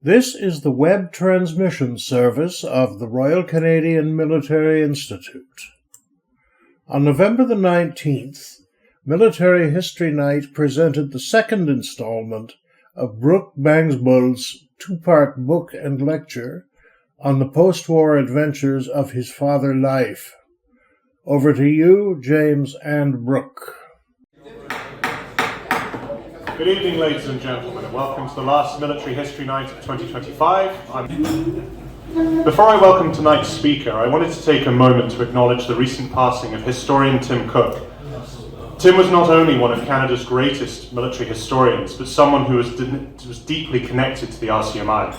This is the web transmission service of the Royal Canadian Military Institute. On November the 19th, Military History Night presented the second installment of Brook Bangsboll's two-part book and lecture on the post-war adventures of his father Leif. Over to you, James and Brook. Good evening, ladies and gentlemen, and welcome to the last Military History Night of 2025. Before I welcome tonight's speaker, I wanted to take a moment to acknowledge the recent passing of historian Tim Cook. Tim was not only one of Canada's greatest military historians, but someone who was deeply connected to the RCMI.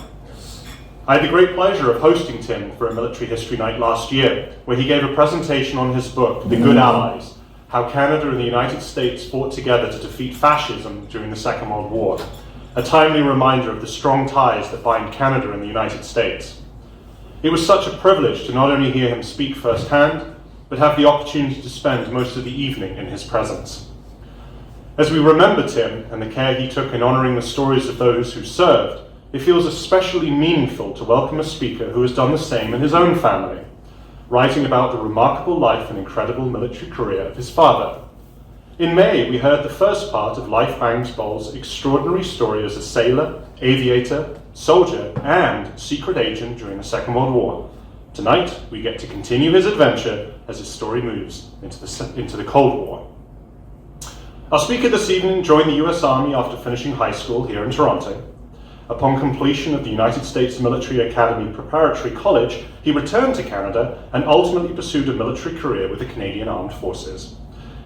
I had the great pleasure of hosting Tim for a Military History Night last year, where he gave a presentation on his book, The Good Allies: How Canada and the United States Fought Together to Defeat Fascism During the Second World War, a timely reminder of the strong ties that bind Canada and the United States. It was such a privilege to not only hear him speak firsthand, but have the opportunity to spend most of the evening in his presence. As we remember Tim and the care he took in honouring the stories of those who served, it feels especially meaningful to welcome a speaker who has done the same in his own family, writing about the remarkable life and incredible military career of his father. In May, we heard the first part of Leif Bangsboll's extraordinary story as a sailor, aviator, soldier, and secret agent during the Second World War. Tonight, we get to continue his adventure as his story moves into the Cold War. Our speaker this evening joined the US Army after finishing high school here in Toronto. Upon completion of the United States Military Academy Preparatory College, he returned to Canada and ultimately pursued a military career with the Canadian Armed Forces.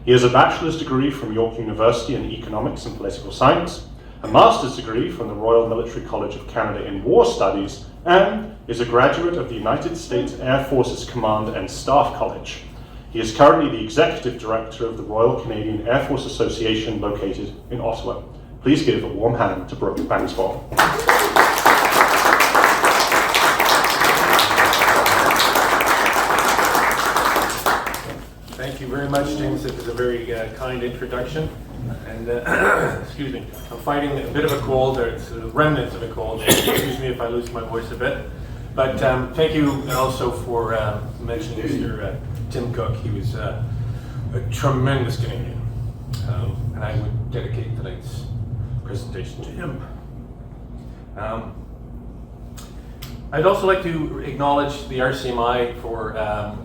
He has a bachelor's degree from York University in Economics and Political Science, a master's degree from the Royal Military College of Canada in War Studies, and is a graduate of the United States Air Force's Command and Staff College. He is currently the executive director of the Royal Canadian Air Force Association located in Ottawa. Please give a warm hand to Brook Bangsboll. Thank you very much, James. It was a very kind introduction. And excuse me, I'm fighting a bit of a cold, or it's remnants of a cold. Excuse me if I lose my voice a bit. But thank you also for mentioning Mr. Tim Cook. He was a tremendous Canadian. And I would dedicate tonight's presentation to him. I'd also like to acknowledge the RCMI for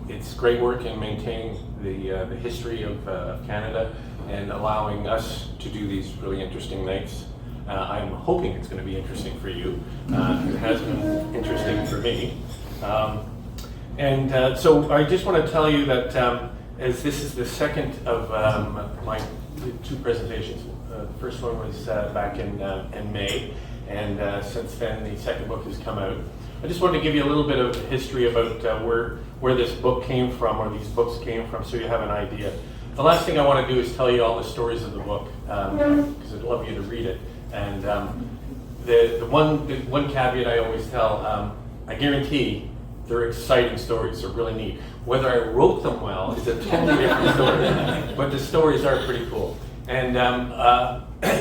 its great work in maintaining the history of Canada and allowing us to do these really interesting nights. I'm hoping it's going to be interesting for you. It has been interesting for me. So I just want to tell you that as this is the second of my two presentations. The first one was back in May, and since then the second book has come out. I just wanted to give you a little bit of history about where this book came from, or these books came from, so you have an idea. The last thing I want to do is tell you all the stories of the book, because I'd love you to read it. And the one caveat I always tell, I guarantee they're exciting stories, they're really neat. Whether I wrote them well is a totally different story, but the stories are pretty cool. And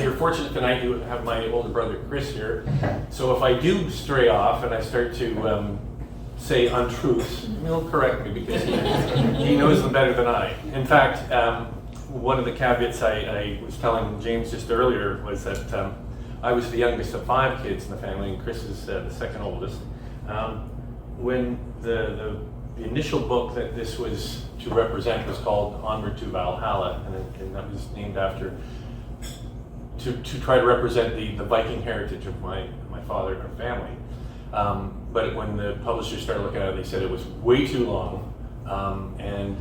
you're fortunate tonight you have my older brother Chris here, so if I do stray off and I start to say untruths, he'll correct me because he knows them better than I. In fact, one of the caveats I was telling James just earlier was that I was the youngest of 5 kids in the family, and Chris is the second oldest. When the initial book that this was to represent was called Onward to Valhalla, and that was named after, to try to represent the Viking heritage of my father and family. But when the publishers started looking at it, they said it was way too long, and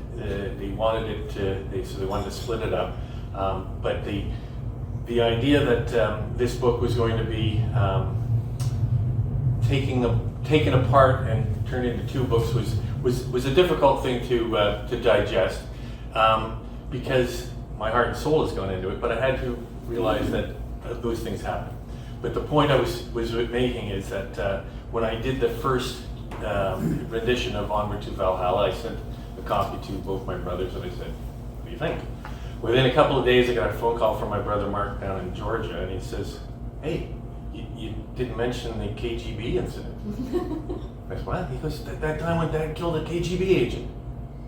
they wanted they wanted to split it up. But the idea that this book was going to be taken apart and turned into 2 books was a difficult thing to digest, because my heart and soul has gone into it, but I had to realize that those things happen. But the point I was making is that when I did the first rendition of Onward to Valhalla, I sent a copy to both my brothers and I said, what do you think? Within a couple of days I got a phone call from my brother Mark down in Georgia, and he says, hey, you didn't mention the KGB incident. I said, what? He goes, that time when Dad killed a KGB agent.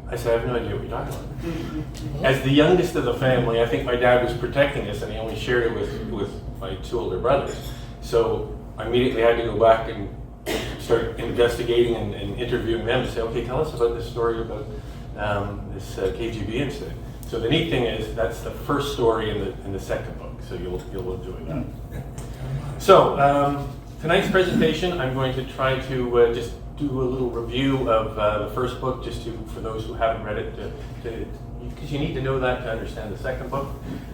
I said, I have no idea what you're talking about. As the youngest of the family, I think my dad was protecting us, and he only shared it with my 2 older brothers. So I immediately had to go back and start investigating and interviewing them to say, okay, tell us about this story about this KGB incident. So the neat thing is that's the first story in the second book, so you'll enjoy that. So tonight's presentation, I'm going to try to just do a little review of the first book, just for those who haven't read it, because you need to know that to understand the second book.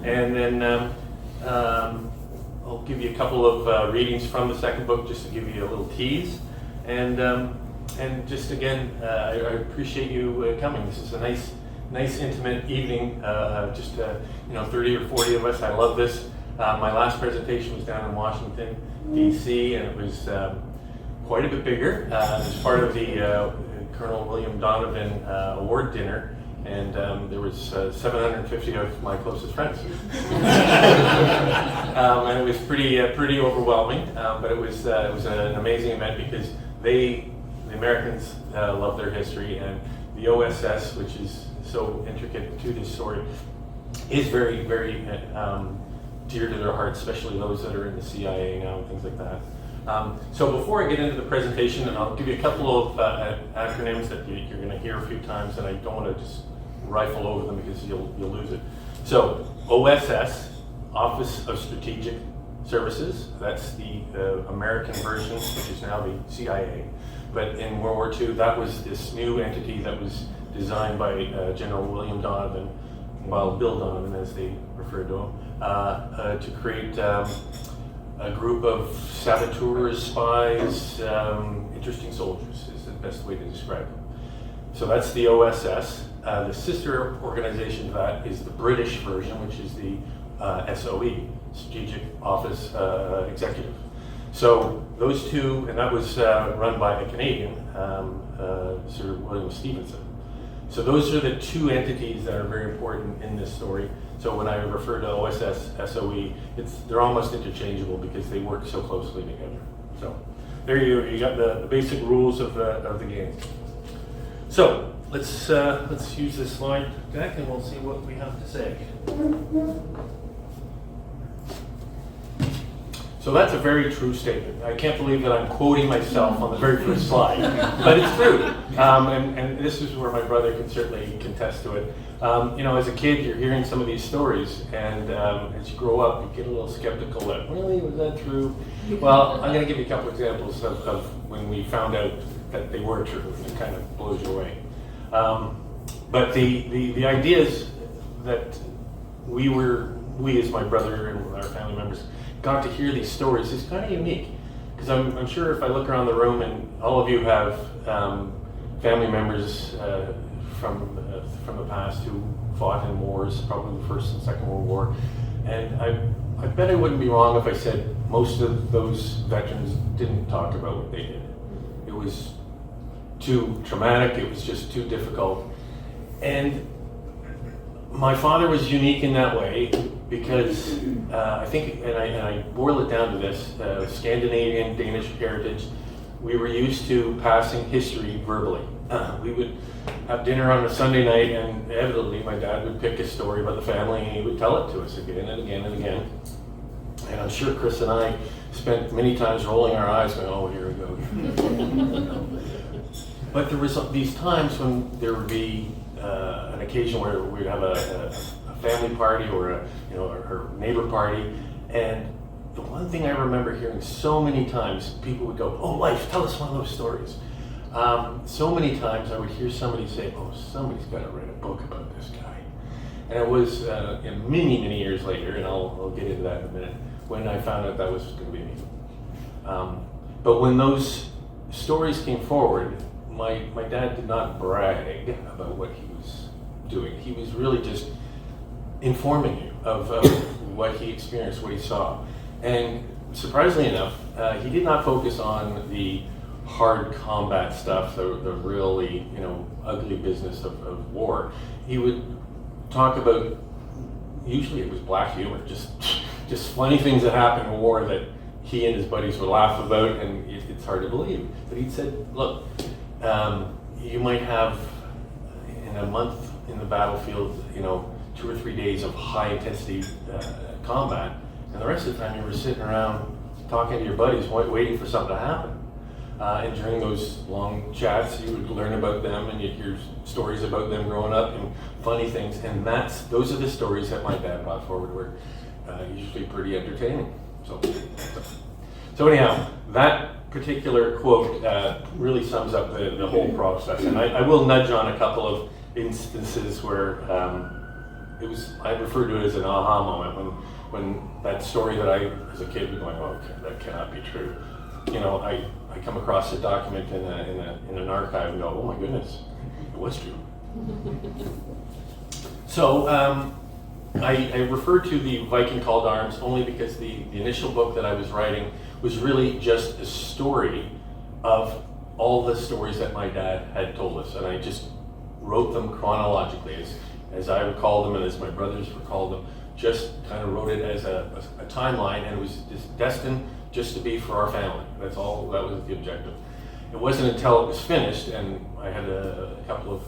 And then I'll give you a couple of readings from the second book, just to give you a little tease. And just again, I appreciate you coming. This is a nice intimate evening. Just 30 or 40 of us. I love this. My last presentation was down in Washington, D.C., and it was quite a bit bigger. It was part of the Colonel William Donovan award dinner, and there was 750 of my closest friends. And it was pretty overwhelming, but it was an amazing event because the Americans love their history, and the OSS, which is so intricate to this story, is very, very dear to their hearts, especially those that are in the CIA now and things like that. So before I get into the presentation, and I'll give you a couple of acronyms that you're going to hear a few times, and I don't want to just rifle over them because you'll lose it. So OSS, Office of Strategic Services, that's the American version, which is now the CIA. But in World War II, that was this new entity that was designed by General William Donovan, well, Bill Donovan as they refer to him, to create a group of saboteurs, spies, interesting soldiers is the best way to describe them. So that's the OSS. The sister organization to that is the British version, which is the SOE, Strategic Office Executive. So those two, and that was run by a Canadian, Sir William Stevenson. So those are the two entities that are very important in this story. So when I refer to OSS, SOE, they're almost interchangeable because they work so closely together. So there you got the basic rules of the game. So let's use this slide deck and we'll see what we have to say. So that's a very true statement. I can't believe that I'm quoting myself on the very first slide, but it's true. And this is where my brother can certainly contest to it. As a kid, you're hearing some of these stories, and as you grow up, you get a little skeptical that, really, was that true? Well, I'm going to give you a couple examples of when we found out that they were true, and it kind of blows you away. But the idea is that we as my brother and our family members, got to hear these stories is kind of unique, because I'm sure if I look around the room and all of you have family members from the past who fought in wars, probably the First and Second World War, and I bet I wouldn't be wrong if I said most of those veterans didn't talk about what they did. It was too traumatic, it was just too difficult. And my father was unique in that way because I think, and I boil it down to this, Scandinavian, Danish heritage, we were used to passing history verbally. We would have dinner on a Sunday night, and inevitably my dad would pick a story about the family and he would tell it to us again and again and again. And I'm sure Chris and I spent many times rolling our eyes going, oh, here we go. But there was these times when there would be an occasion where we'd have a family party or a neighbor party, and the one thing I remember hearing so many times, people would go, oh, Leif, tell us one of those stories. So many times I would hear somebody say, oh, somebody's got to write a book about this guy. And it was many, many years later, and I'll get into that in a minute, when I found out that was going to be me. But when those stories came forward, my dad did not brag about what he was doing. He was really just informing you of what he experienced, what he saw. And surprisingly enough, he did not focus on the hard combat stuff, the really ugly business of war. He would talk about, usually it was black humor, just funny things that happened in war that he and his buddies would laugh about, and it's hard to believe. But he said, look, you might have in a month in the battlefield, 2 or 3 days of high intensity combat, and the rest of the time you were sitting around talking to your buddies, waiting for something to happen. And during those long chats, you would learn about them, and you'd hear stories about them growing up and funny things. And those are the stories that my dad brought forward, were usually pretty entertaining. So anyhow, that particular quote really sums up the whole process. And I will nudge on a couple of instances where I refer to it as an aha moment when that story that I, as a kid, was going, oh, that cannot be true. I come across a document in an archive and go, oh my goodness, it was true. So I refer to the Viking Called Arms only because the initial book that I was writing was really just a story of all the stories that my dad had told us, and I just wrote them chronologically as I recalled them and as my brothers recalled them. Just kind of wrote it as a timeline, and it was just destined just to be for our family. That was the objective. It wasn't until it was finished, and I had a couple of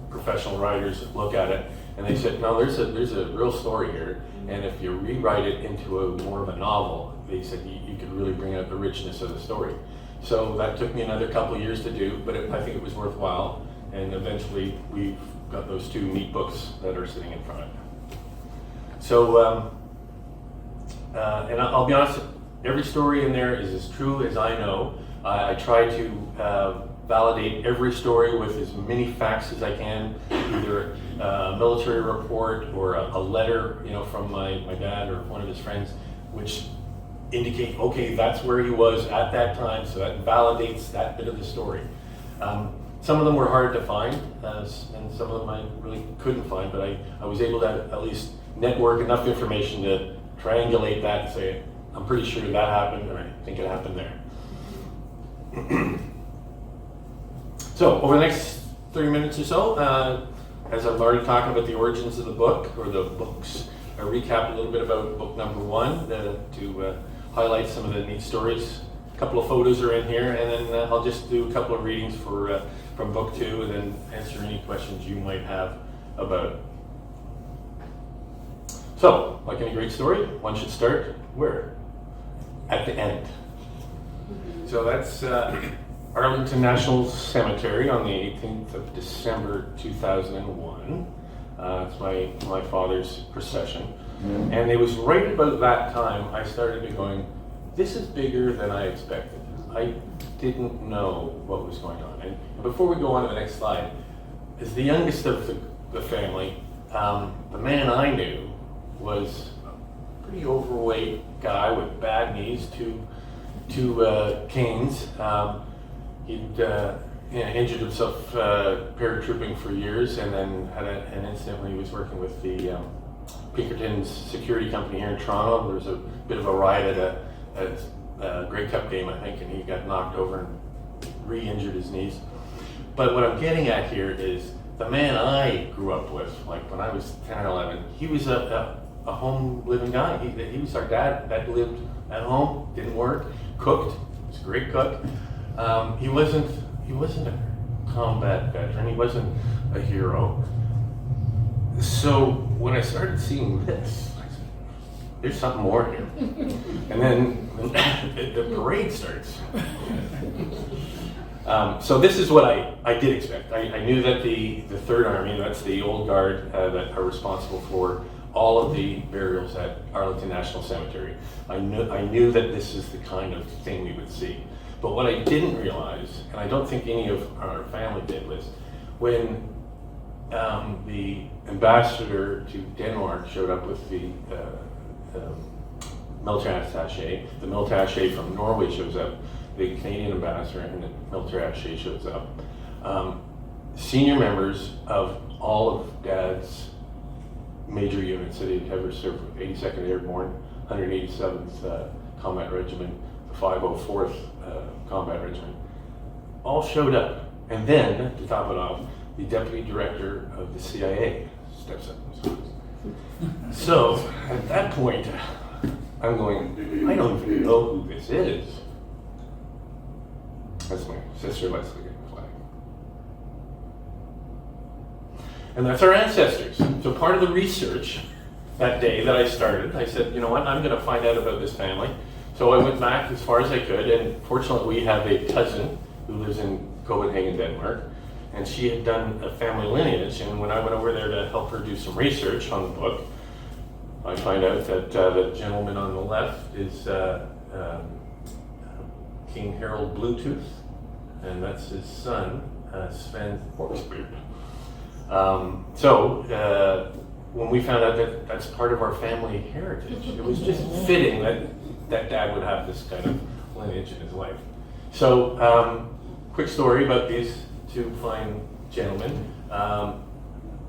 professional writers look at it, and they said, no, there's a real story here, and if you rewrite it into more of a novel, they said you could really bring out the richness of the story. So that took me another couple of years to do, but I think it was worthwhile, and eventually we've got those 2 neat books that are sitting in front of me. So, and I'll be honest, every story in there is as true as I know. I try to validate every story with as many facts as I can, either a military report or a letter, from my dad or one of his friends, which indicate, okay, that's where he was at that time, so that validates that bit of the story. Some of them were hard to find, and some of them I really couldn't find, but I was able to at least network enough information to triangulate that and say, I'm pretty sure that happened, and I think it happened there. So, over the next 30 minutes or so, as I've already talked about the origins of the book, or the books, I recap a little bit about book number 1 to highlight some of the neat stories. A couple of photos are in here, and then I'll just do a couple of readings from book 2, and then answer any questions you might have about it. So, like any great story, one should start where? At the end. So that's Arlington National Cemetery on the 18th of December 2001. It's my father's procession. And it was right about that time I started going, this is bigger than I expected. I didn't know what was going on. And before we go on to the next slide, as the youngest of the family, the man I knew was a pretty overweight guy with bad knees, two canes. He'd injured himself paratrooping for years, and then had an incident when he was working with the Pinkerton's security company here in Toronto. There was a bit of a riot at a Grey Cup game, I think, and he got knocked over and re-injured his knees. But what I'm getting at here is the man I grew up with, like when I was 10 or 11, he was a home living guy. He was our dad that lived at home, didn't work, cooked, was a great cook. He wasn't a combat veteran, he wasn't a hero. So when I started seeing this, I said, there's something more here. And then the parade starts. So this is what I did expect. I knew that the Third Army, that's the old guard that are responsible for all of the burials at Arlington National Cemetery. I knew that this is the kind of thing we would see. But what I didn't realize, and I don't think any of our family did, was when the ambassador to Denmark showed up with the military attaché, the military attaché from Norway shows up, the Canadian ambassador and the military attaché shows up. Senior members of all of Dad's major units that he'd ever served with, 82nd Airborne, 187th Combat Regiment, the 504th Combat Regiment, all showed up. And then, to top it off, the Deputy Director of the CIA steps up. So, at that point, I'm going, I don't even know who this is. That's my sister Leslie getting the flag. And that's our ancestors. So part of the research that day that I started, I said, you know what, I'm going to find out about this family. So I went back as far as I could, and fortunately we have a cousin who lives in Copenhagen, Denmark, and she had done a family lineage, and when I went over there to help her do some research on the book, I find out that the gentleman on the left is King Harold Bluetooth, and that's his son, Sven Forksbeard. When we found out that that's part of our family heritage, it was just fitting that Dad would have this kind of lineage in his life. So, quick story about these two fine gentlemen.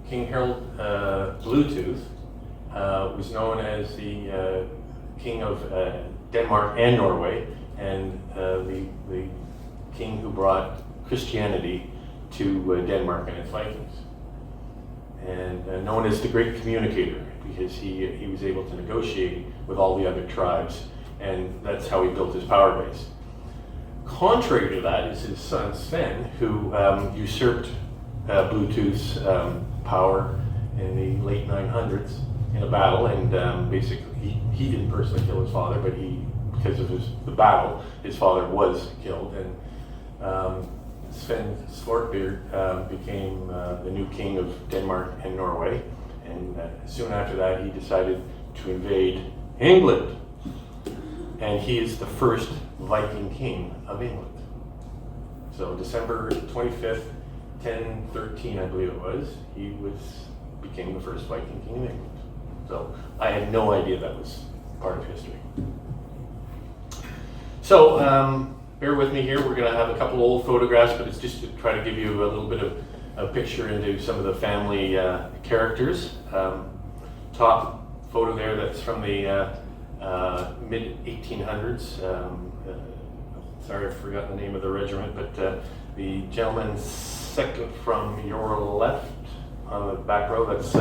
King Harold Bluetooth was known as the King of Denmark and Norway, and the king who brought Christianity to Denmark and its Vikings. And known as the Great Communicator, because he was able to negotiate with all the other tribes, and that's how he built his power base. Contrary to that is his son Sven, who usurped Bluetooth's power in the late 900s in a battle, and basically he didn't personally kill his father, but because of the battle, his father was killed, and Sven Forksbeard became the new king of Denmark and Norway, and soon after that he decided to invade England, and he is the first Viking king of England. So December 25th, 1013, I believe it was, he became the first Viking king of England. So I had no idea that was part of history. So bear with me here, we're going to have a couple old photographs, but it's just to try to give you a little bit of a picture into some of the family characters. Top photo there, that's from the mid-1800s. Sorry, I forgot the name of the regiment, but the gentleman second from your left on the back row, that's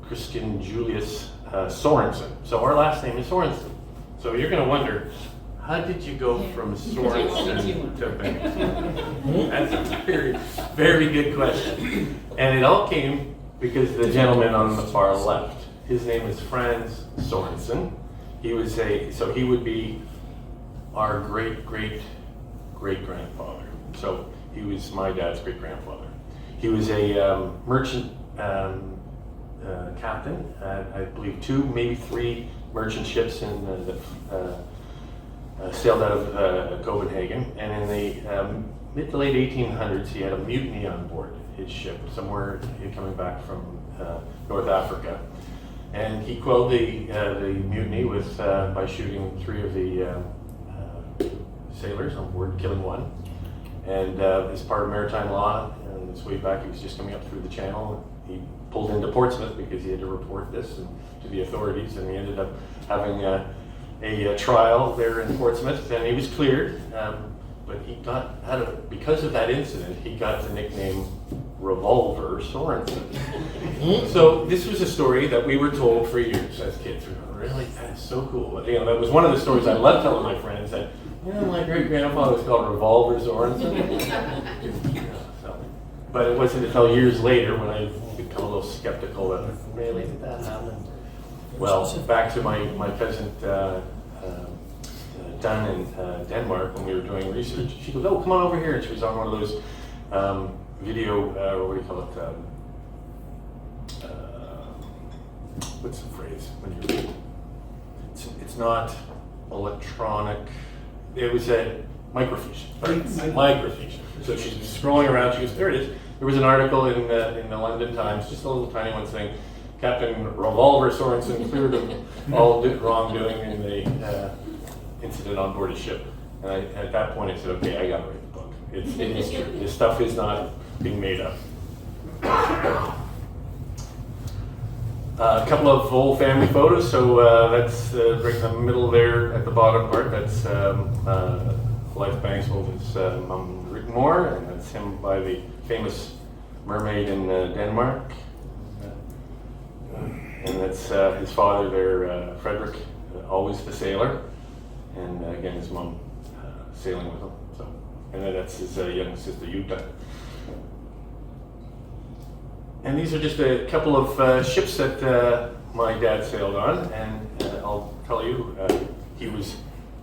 Christian Julius Sorensen. So our last name is Sorensen. So you're going to wonder, how did you go from Sorensen to Bangsboll? That's a very, very good question. And it all came because the gentleman on the far left, his name is Franz Sorensen. He would be our great-great-great-grandfather. So he was my dad's great-grandfather. He was a merchant captain, I believe 2, maybe 3 merchant ships that sailed out of Copenhagen. And in the mid to late 1800s, he had a mutiny on board his ship, somewhere coming back from North Africa. And he quelled the mutiny by shooting 3 of the sailors on board, killing 1. And as part of maritime law, on his way back, he was just coming up through the channel. He pulled into Portsmouth because he had to report this to the authorities, and he ended up having a trial there in Portsmouth, and he was cleared. But he got because of that incident, he got the nickname Revolver Sorensen. So this was a story that we were told for years as kids. We were really, that is so cool. But, that was one of the stories I loved telling my friends, that my great grandfather was called Revolver Sorensen. But it wasn't until years later when I become a little skeptical that really did that happen. Well, back to my cousin Dunn in Denmark when we were doing research. She goes, "Oh, come on over here," and she was on one of those video, what do you call it? What's the phrase when you're? It's not electronic. It was a microfiche. Microfiche. So she's scrolling around. She goes, "There it is." There was an article in the London Times, just a little tiny one, saying Captain Revolver Sorensen cleared of all wrongdoing in the incident on board a ship. And at that point, I said, "Okay, I got to write the book. It's history. This stuff is not being made up." A couple of old family photos. So that's right in the middle there at the bottom part. That's Leif Bangsboll, his mum Rigmor, and that's him by the famous mermaid in Denmark. and that's his father there, Frederick, always the sailor, and again his mom sailing with him. So, and then that's his young sister Yuta. And these are just a couple of ships that my dad sailed on, and I'll tell you, he was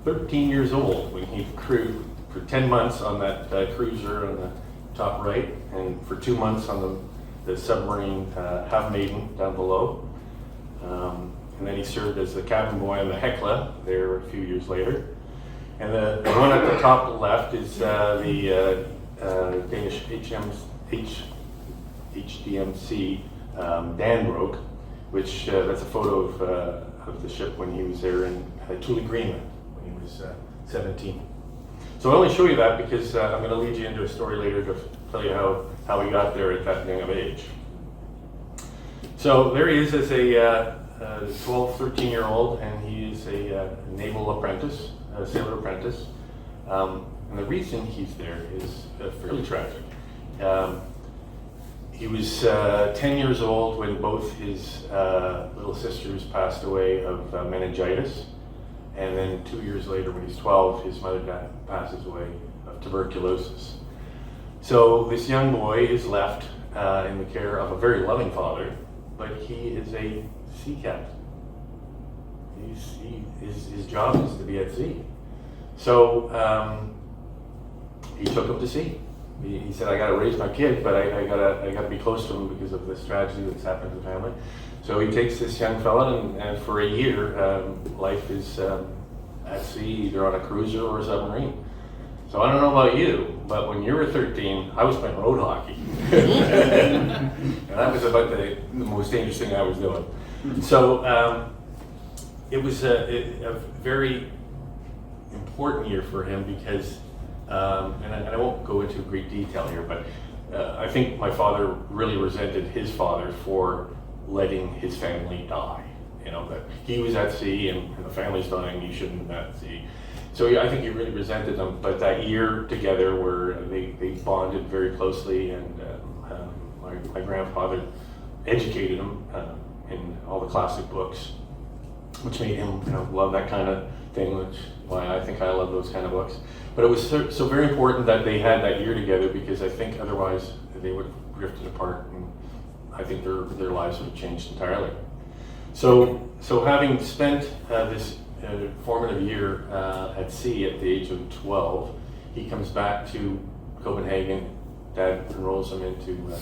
13 years old when he crewed for 10 months on that cruiser on the top right, and for 2 months on the submarine Have Maiden down below. And then he served as the cabin boy on the Hecla there a few years later. And the one at the top left is the Danish HDMC Danbrook, which that's a photo of the ship when he was there in Thule, Greenland, when he was 17. So I only show you that because I'm going to lead you into a story later to tell you how he got there at that young of age. So there he is as a 12, 13-year-old, and he is a naval apprentice, a sailor apprentice. And the reason he's there is fairly tragic. He was 10 years old when both his little sisters passed away of meningitis. And then 2 years later, when he's 12, his mother passes away of tuberculosis. So this young boy is left in the care of a very loving father, but he is a sea captain. His job is to be at sea. So he took him to sea. He said, "I got to raise my kid, but I got to be close to him because of this tragedy that's happened to the family." So he takes this young fella, and for a year, Leif is at sea, either on a cruiser or a submarine. So I don't know about you, but when you were 13, I was playing road hockey. And that was about the most dangerous thing I was doing. So it was a very important year for him because, and I won't go into great detail here, but I think my father really resented his father for letting his family die. You know, that he was at sea and the family's dying, he shouldn't have been at sea. So yeah, I think he really resented them, but that year together where they bonded very closely, and my grandfather educated him in all the classic books, which made him love that kind of thing, which why I think I love those kind of books. But it was so very important that they had that year together, because I think otherwise they would have drifted apart, and I think their lives would have changed entirely. So having spent this formative year at sea at the age of 12, he comes back to Copenhagen. Dad enrolls him into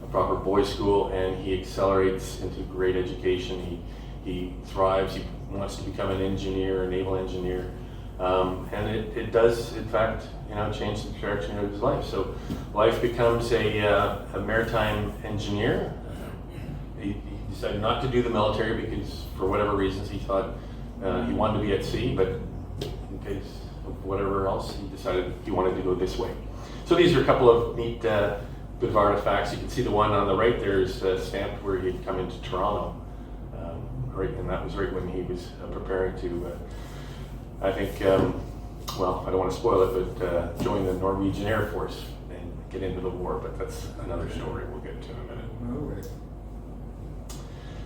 a proper boys' school, and he accelerates into great education. He thrives. He wants to become an engineer, a naval engineer, and it does, in fact, change the direction of his life. So Leif becomes a maritime engineer. He decided not to do the military because, for whatever reasons, he thought he wanted to be at sea, but in case of whatever else, he decided he wanted to go this way. So these are a couple of neat bit of artifacts. You can see the one on the right there is stamped where he'd come into Toronto, and that was right when he was preparing to, I think, well, I don't want to spoil it, but join the Norwegian Air Force and get into the war, but that's another story we'll get to in a minute. All right.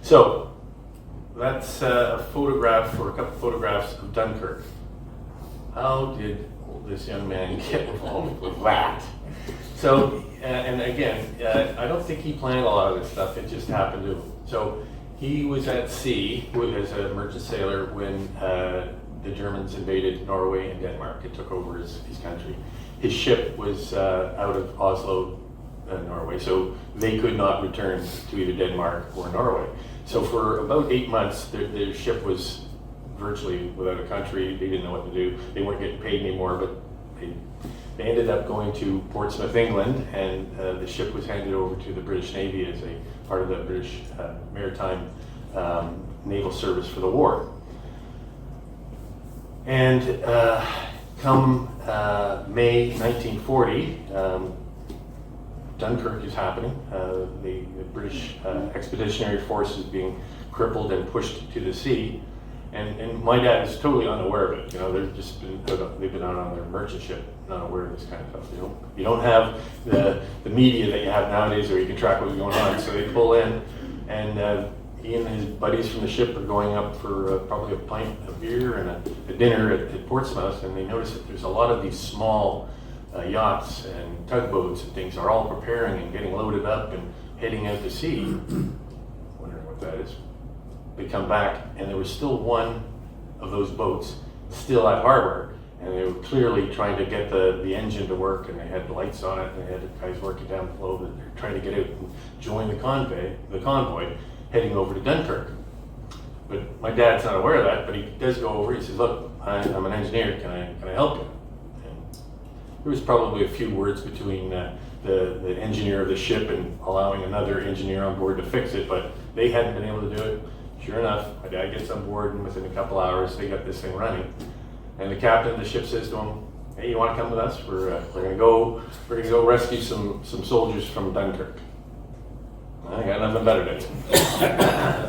So that's a photograph, or a couple photographs of Dunkirk. How did this young man get involved with that? So, and again, I don't think he planned a lot of this stuff, it just happened to him. So he was at sea as a merchant sailor when the Germans invaded Norway and Denmark and took over his country. His ship was out of Oslo, Norway, so they could not return to either Denmark or Norway. So for about 8 months, their ship was virtually without a country. They didn't know what to do. They weren't getting paid anymore, but they ended up going to Portsmouth, England, and the ship was handed over to the British Navy as a part of the British Maritime Naval Service for the war. And come May 1940, Dunkirk is happening. The British Expeditionary Force is being crippled and pushed to the sea. And my dad is totally unaware of it. They've been out on their merchant ship, not aware of this kind of stuff. You don't have the media that you have nowadays where you can track what's going on. So they pull in, and he and his buddies from the ship are going up for probably a pint of beer and a dinner at Portsmouth, and they notice that there's a lot of these small yachts and tugboats and things are all preparing and getting loaded up and heading out to sea. Wondering what that is. They come back, and there was still one of those boats still at harbor, and they were clearly trying to get the engine to work, and they had lights on it, and they had the guys working down below that they're trying to get out and join the convoy heading over to Dunkirk. But my dad's not aware of that, but he does go over. He says, "Look, I'm an engineer. Can I help you?" And there was probably a few words between the engineer of the ship and allowing another engineer on board to fix it, but they hadn't been able to do it. Sure enough, my dad gets on board, and within a couple hours, they got this thing running. And the captain of the ship says to him, "Hey, you want to come with us? We're gonna go rescue some soldiers from Dunkirk." I got nothing better to do.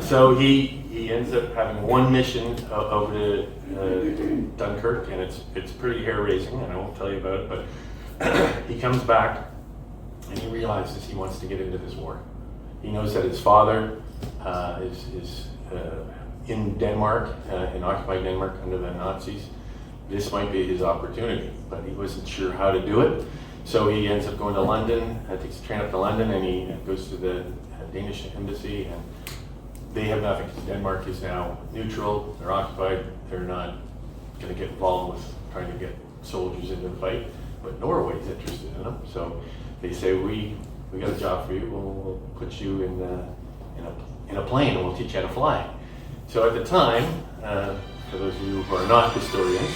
So he ends up having one mission over to Dunkirk, and it's pretty hair raising, and I won't tell you about it. But he comes back, and he realizes he wants to get into this war. He knows that his father is in Denmark, in occupied Denmark under the Nazis. This might be his opportunity, but he wasn't sure how to do it. So he ends up going to London, takes a train up to London, and he goes to the Danish embassy, and they have nothing. Denmark is now neutral, they're occupied, they're not going to get involved with trying to get soldiers into the fight, but Norway's interested in them. So they say, we got a job for you, we'll put you in a plane, and we'll teach you how to fly. So at the time, for those of you who are not historians,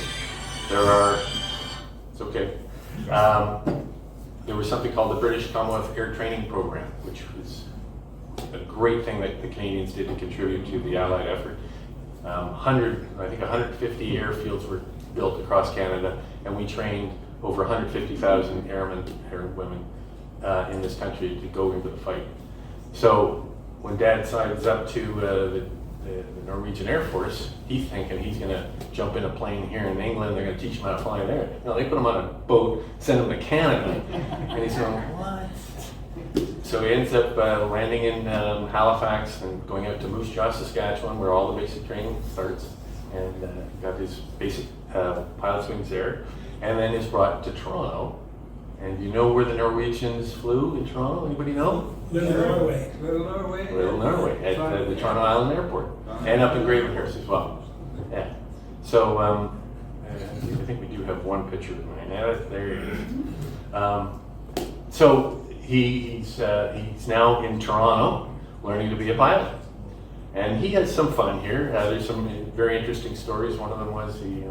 there was something called the British Commonwealth Air Training Program, which was a great thing that the Canadians did to contribute to the Allied effort. 150 airfields were built across Canada, and we trained over 150,000 airmen and women in this country to go into the fight. So when Dad signs up to the Norwegian Air Force, he's thinking he's going to jump in a plane here in England, they're going to teach him how to fly there. No, they put him on a boat, send him to Canada, and he's going, what? So he ends up landing in Halifax and going out to Moose Jaw, Saskatchewan, where all the basic training starts, and got his basic pilot's wings there, and then is brought to Toronto. And you know where the Norwegians flew in Toronto? Anybody know? Little Norway. Little Norway, at the Toronto Island Airport, and up in Gravenhurst as well. Yeah. So I think we do have one picture of mine. Yeah, there he is. So he's now in Toronto, learning to be a pilot, and he has some fun here. There's some very interesting stories. One of them was he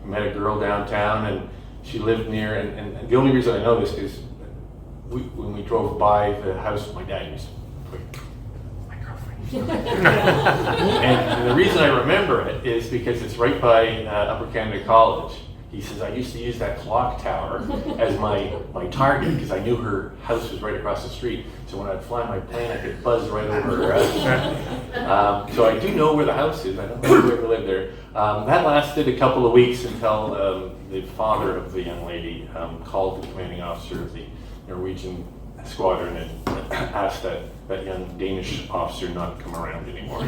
met a girl downtown, and she lived near, and the only reason I know this is when we drove by the house my dad used to put my girlfriend. And the reason I remember it is because it's right by Upper Canada College. He says, I used to use that clock tower as my target because I knew her house was right across the street. So when I'd fly my plane, I could buzz right over her house. So I do know where the house is. I don't know if we ever lived there. That lasted a couple of weeks until the father of the young lady called the commanding officer of the Norwegian squadron and asked that young Danish officer not to come around anymore.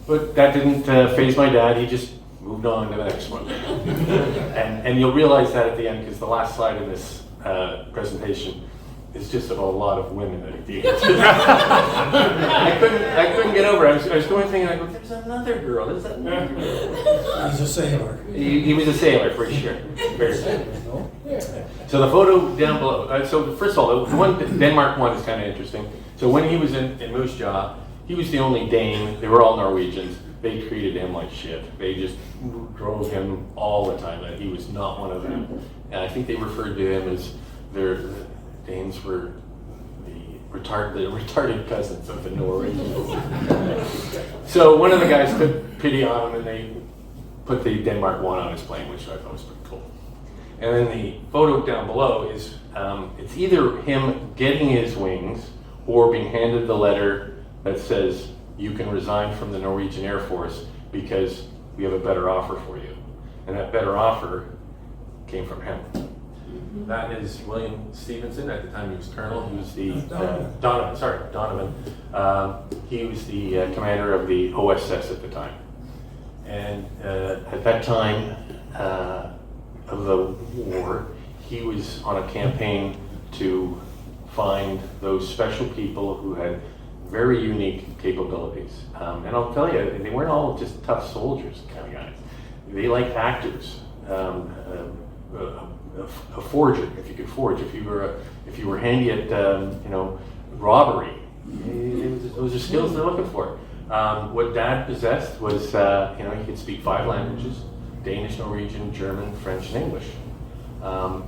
But that didn't faze my dad. He just moved on to the next one. And you'll realize that at the end, because the last slide in this presentation is just about a lot of women that he dated. I couldn't get over it. I was going thinking, there's another girl. There's another girl. He's a sailor. He was a sailor, for sure. Very sailor. So the photo down below. So first of all, the Denmark one is kind of interesting. So when he was in Moose Jaw, he was the only Dane. They were all Norwegians. They treated him like shit. They just drove him all the time. That he was not one of them. And I think they referred to him as the Danes were the retarded cousins of the Norwegians. So one of the guys took pity on him, and they put the Denmark one on his plane, which I thought was pretty cool. And then the photo down below is it's either him getting his wings or being handed the letter that says, you can resign from the Norwegian Air Force because we have a better offer for you. And that better offer came from him. That is William Stevenson. At the time he was colonel. He was the Donovan. He was the commander of the OSS at the time. And at that time of the war, he was on a campaign to find those special people who had very unique capabilities. And I'll tell you, they weren't all just tough soldiers kind of guys. They liked actors, a forger, if you could forge, if you were handy at robbery. Those are skills they're looking for. What Dad possessed was he could speak 5 languages: Danish, Norwegian, German, French, and English.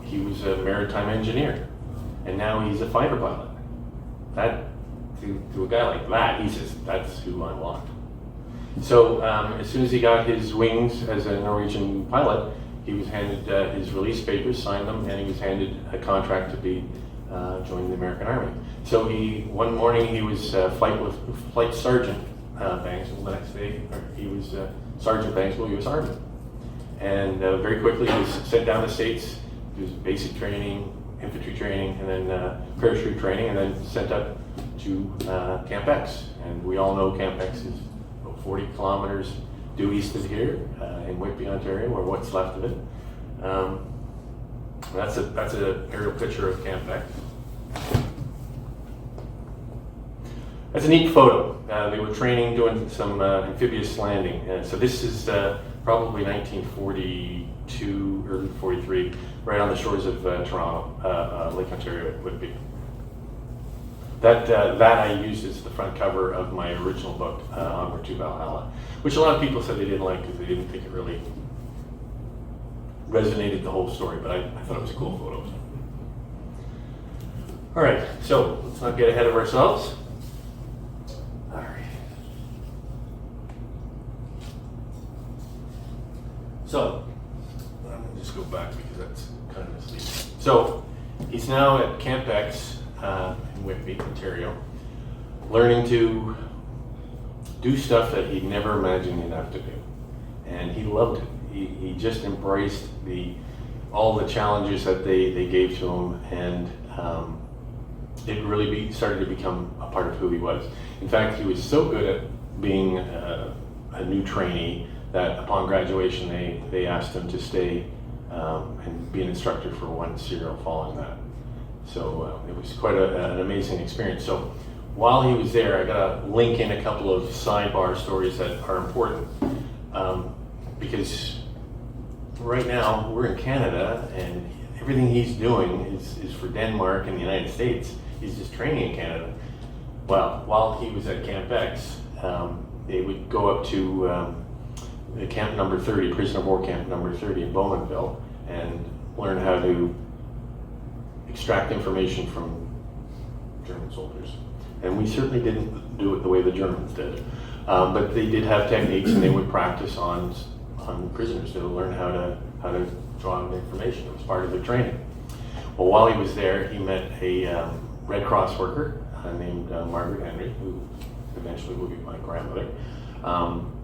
He was a maritime engineer, and now he's a fighter pilot. That to a guy like that, he says, that's who I want. So as soon as he got his wings as a Norwegian pilot, he was handed his release papers, signed them, and he was handed a contract to be join the American Army. So one morning he was Flight Sergeant Bangsboll. The next day he was Sergeant Bangsboll, U.S. Army. And very quickly he was sent down the States, do basic training, infantry training, and then parachute training, and then sent up to Camp X. And we all know Camp X is about 40 kilometers due east of here in Whitby, Ontario, or what's left of it. That's an aerial picture of Camp X. That's a neat photo. They were training, doing some amphibious landing. So this is probably 1942, early 43, right on the shores of Toronto, Lake Ontario at Whitby. That I used as the front cover of my original book, Onward to Valhalla, which a lot of people said they didn't like because they didn't think it really resonated the whole story, but I thought it was a cool photo. All right, so let's not get ahead of ourselves. All right. So, I'm going to just go back because that's kind of misleading. So, he's now at Camp X in Whitby, Ontario, learning to do stuff that he'd never imagined he'd have to do. And he loved it. He just embraced all the challenges that they gave to him, and it really started to become a part of who he was. In fact, he was so good at being a new trainee that upon graduation they asked him to stay and be an instructor for one serial following that. So it was quite an amazing experience. So while he was there, I got to link in a couple of sidebar stories that are important, because right now we're in Canada and everything he's doing is for Denmark and the United States. He's just training in Canada. Well, while he was at Camp X, they would go up to camp number 30, prisoner of war camp number 30 in Bowmanville, and learn how to extract information from German soldiers. And we certainly didn't do it the way the Germans did. But they did have techniques, and they would practice on prisoners to learn how to draw out information. It was part of their training. Well, while he was there, he met a Red Cross worker named Margaret Henry, who eventually will be my grandmother.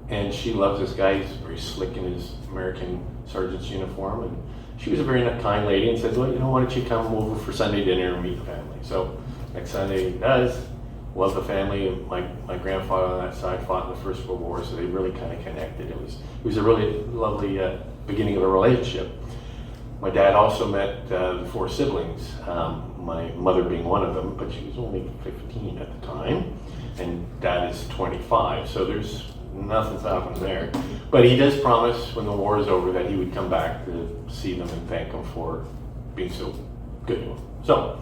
And she loves this guy. He's very slick in his American sergeant's uniform. And she was a very kind lady and said, well, why don't you come over for Sunday dinner and meet the family? So next Sunday he does. Love the family. My grandfather on that side fought in the First World War, so they really kind of connected. It was a really lovely beginning of a relationship. My dad also met the 4 siblings, my mother being one of them, but she was only 15 at the time, and Dad is 25, so there's nothing's happened there. But he does promise when the war is over that he would come back to see them and thank them for being so good to him. So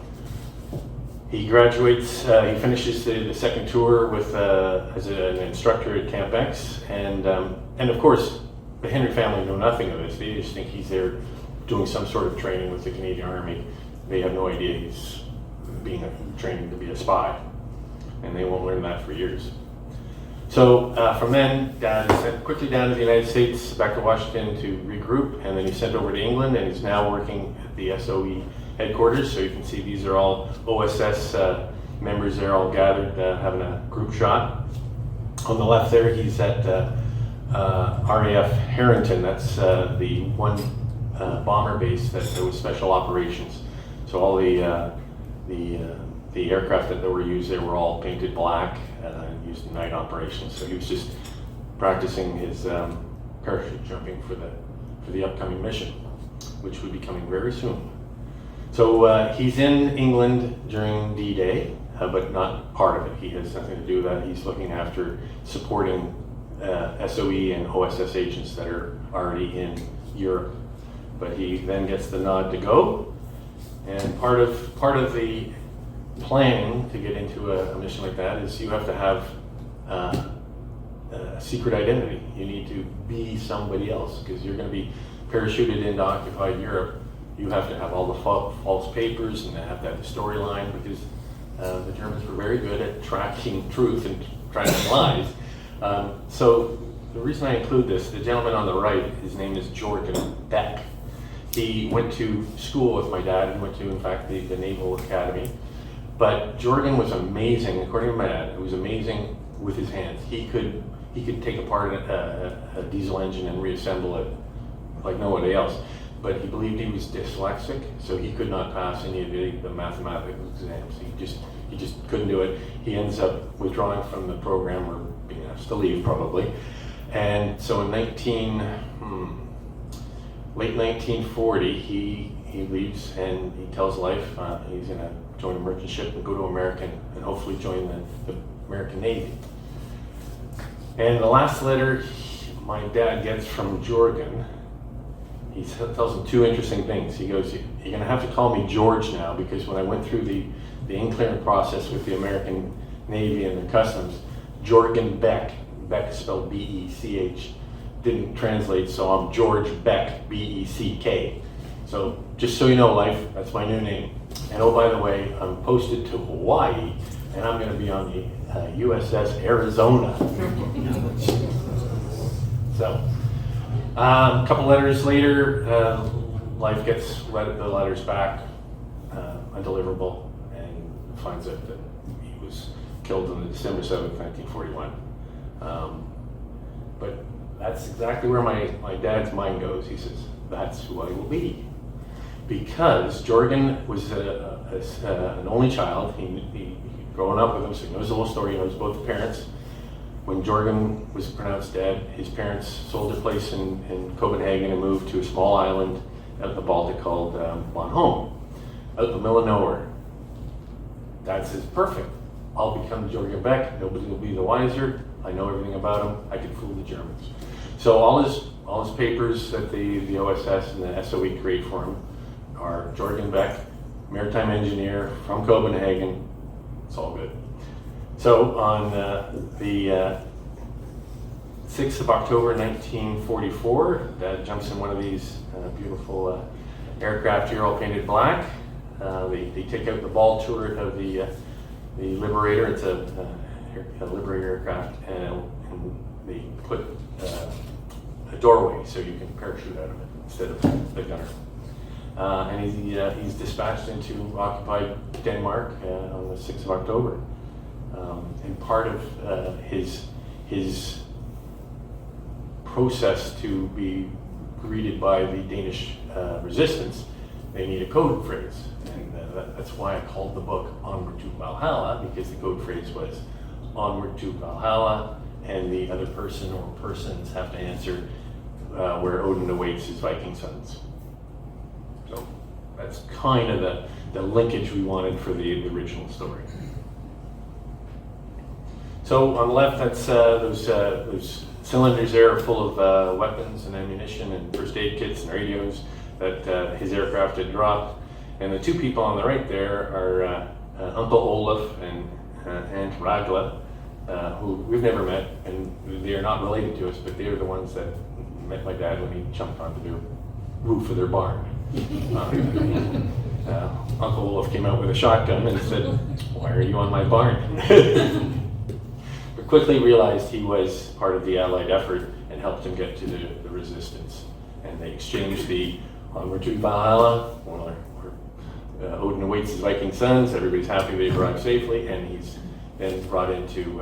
he graduates, he finishes the second tour with as an instructor at Camp X, and of course the Henry family know nothing of this. They just think he's there doing some sort of training with the Canadian Army. They have no idea he's training to be a spy, and they won't learn that for years. So from then, Dad is sent quickly down to the United States, back to Washington to regroup, and then he's sent over to England, and he's now working at the SOE headquarters. So you can see these are all OSS members. They're all gathered, having a group shot. On the left there, he's at RAF Harrington. That's the bomber base that there was special operations. So all the aircraft that were used there were all painted black and used in night operations. So he was just practicing his parachute jumping for the upcoming mission, which would be coming very soon. So he's in England during D-Day, but not part of it. He has nothing to do with that. He's looking after supporting SOE and OSS agents that are already in Europe. But he then gets the nod to go, and part of the planning to get into a mission like that is you have to have a secret identity. You need to be somebody else because you're going to be parachuted into occupied Europe. You have to have all the false papers and have to have the storyline because the Germans were very good at tracking truth and tracking lies. So the reason I include this, the gentleman on the right, his name is Jorgen Beck. He went to school with my dad. He went to, in fact, the Naval Academy. But Jorgen was amazing, according to my dad. He was amazing with his hands. He could take apart a diesel engine and reassemble it like nobody else. But he believed he was dyslexic, so he could not pass any of the mathematical exams. He just couldn't do it. He ends up withdrawing from the program or being asked to leave probably. And so in late 1940, he leaves and he tells Leif he's going to join a merchant ship and go to American and hopefully join the American Navy. And the last letter my dad gets from Jorgen, he tells him two interesting things. He goes, "You're going to have to call me George now because when I went through the in-clearance process with the American Navy and the customs, Jorgen Beck spelled B-E-C-H, didn't translate, so I'm George Beck, B-E-C-K. So just so you know, Leif, that's my new name. And oh, by the way, I'm posted to Hawaii, and I'm going to be on the USS Arizona." So, a couple letters later, Leif gets the letters back, undeliverable, and finds out that he was killed on December 7th, 1941. But that's exactly where my dad's mind goes. He says, that's who I will be. Because Jorgen was an only child. He growing up with him, so he knows the whole story. He knows both the parents. When Jorgen was pronounced dead, his parents sold their place in Copenhagen and moved to a small island out in the Baltic called Bornholm, out in the middle of nowhere. Dad says, perfect. I'll become Jorgen Beck. Nobody will be the wiser. I know everything about him. I can fool the Germans. So all his papers that the OSS and the SOE create for him are Jorgen Beck, maritime engineer from Copenhagen. It's all good. So on the 6th of October 1944, Dad jumps in one of these beautiful aircraft here, all painted black. They take out the ball turret of the Liberator. It's a Liberator aircraft, and they put a doorway so you can parachute out of it instead of the gunner. And he's dispatched into occupied Denmark on the 6th of October. And part of his process to be greeted by the Danish resistance, they need a code phrase. And that's why I called the book Onward to Valhalla, because the code phrase was Onward to Valhalla, and the other person or persons have to answer where Odin awaits his Viking sons. So that's kind of the linkage we wanted for the original story. So on the left, that's those cylinders there are full of weapons and ammunition and first aid kits and radios that his aircraft had dropped. And the two people on the right there are Uncle Olaf and Aunt Ragla, who we've never met, and they are not related to us, but they are the ones that met my dad when he jumped onto the roof of their barn. Uncle Olaf came out with a shotgun and said, "Why are you on my barn?" But quickly realized he was part of the Allied effort and helped him get to the resistance. And they exchanged the Onward to Valhalla, where Odin awaits his Viking sons. Everybody's happy they arrived safely, and he's then brought in to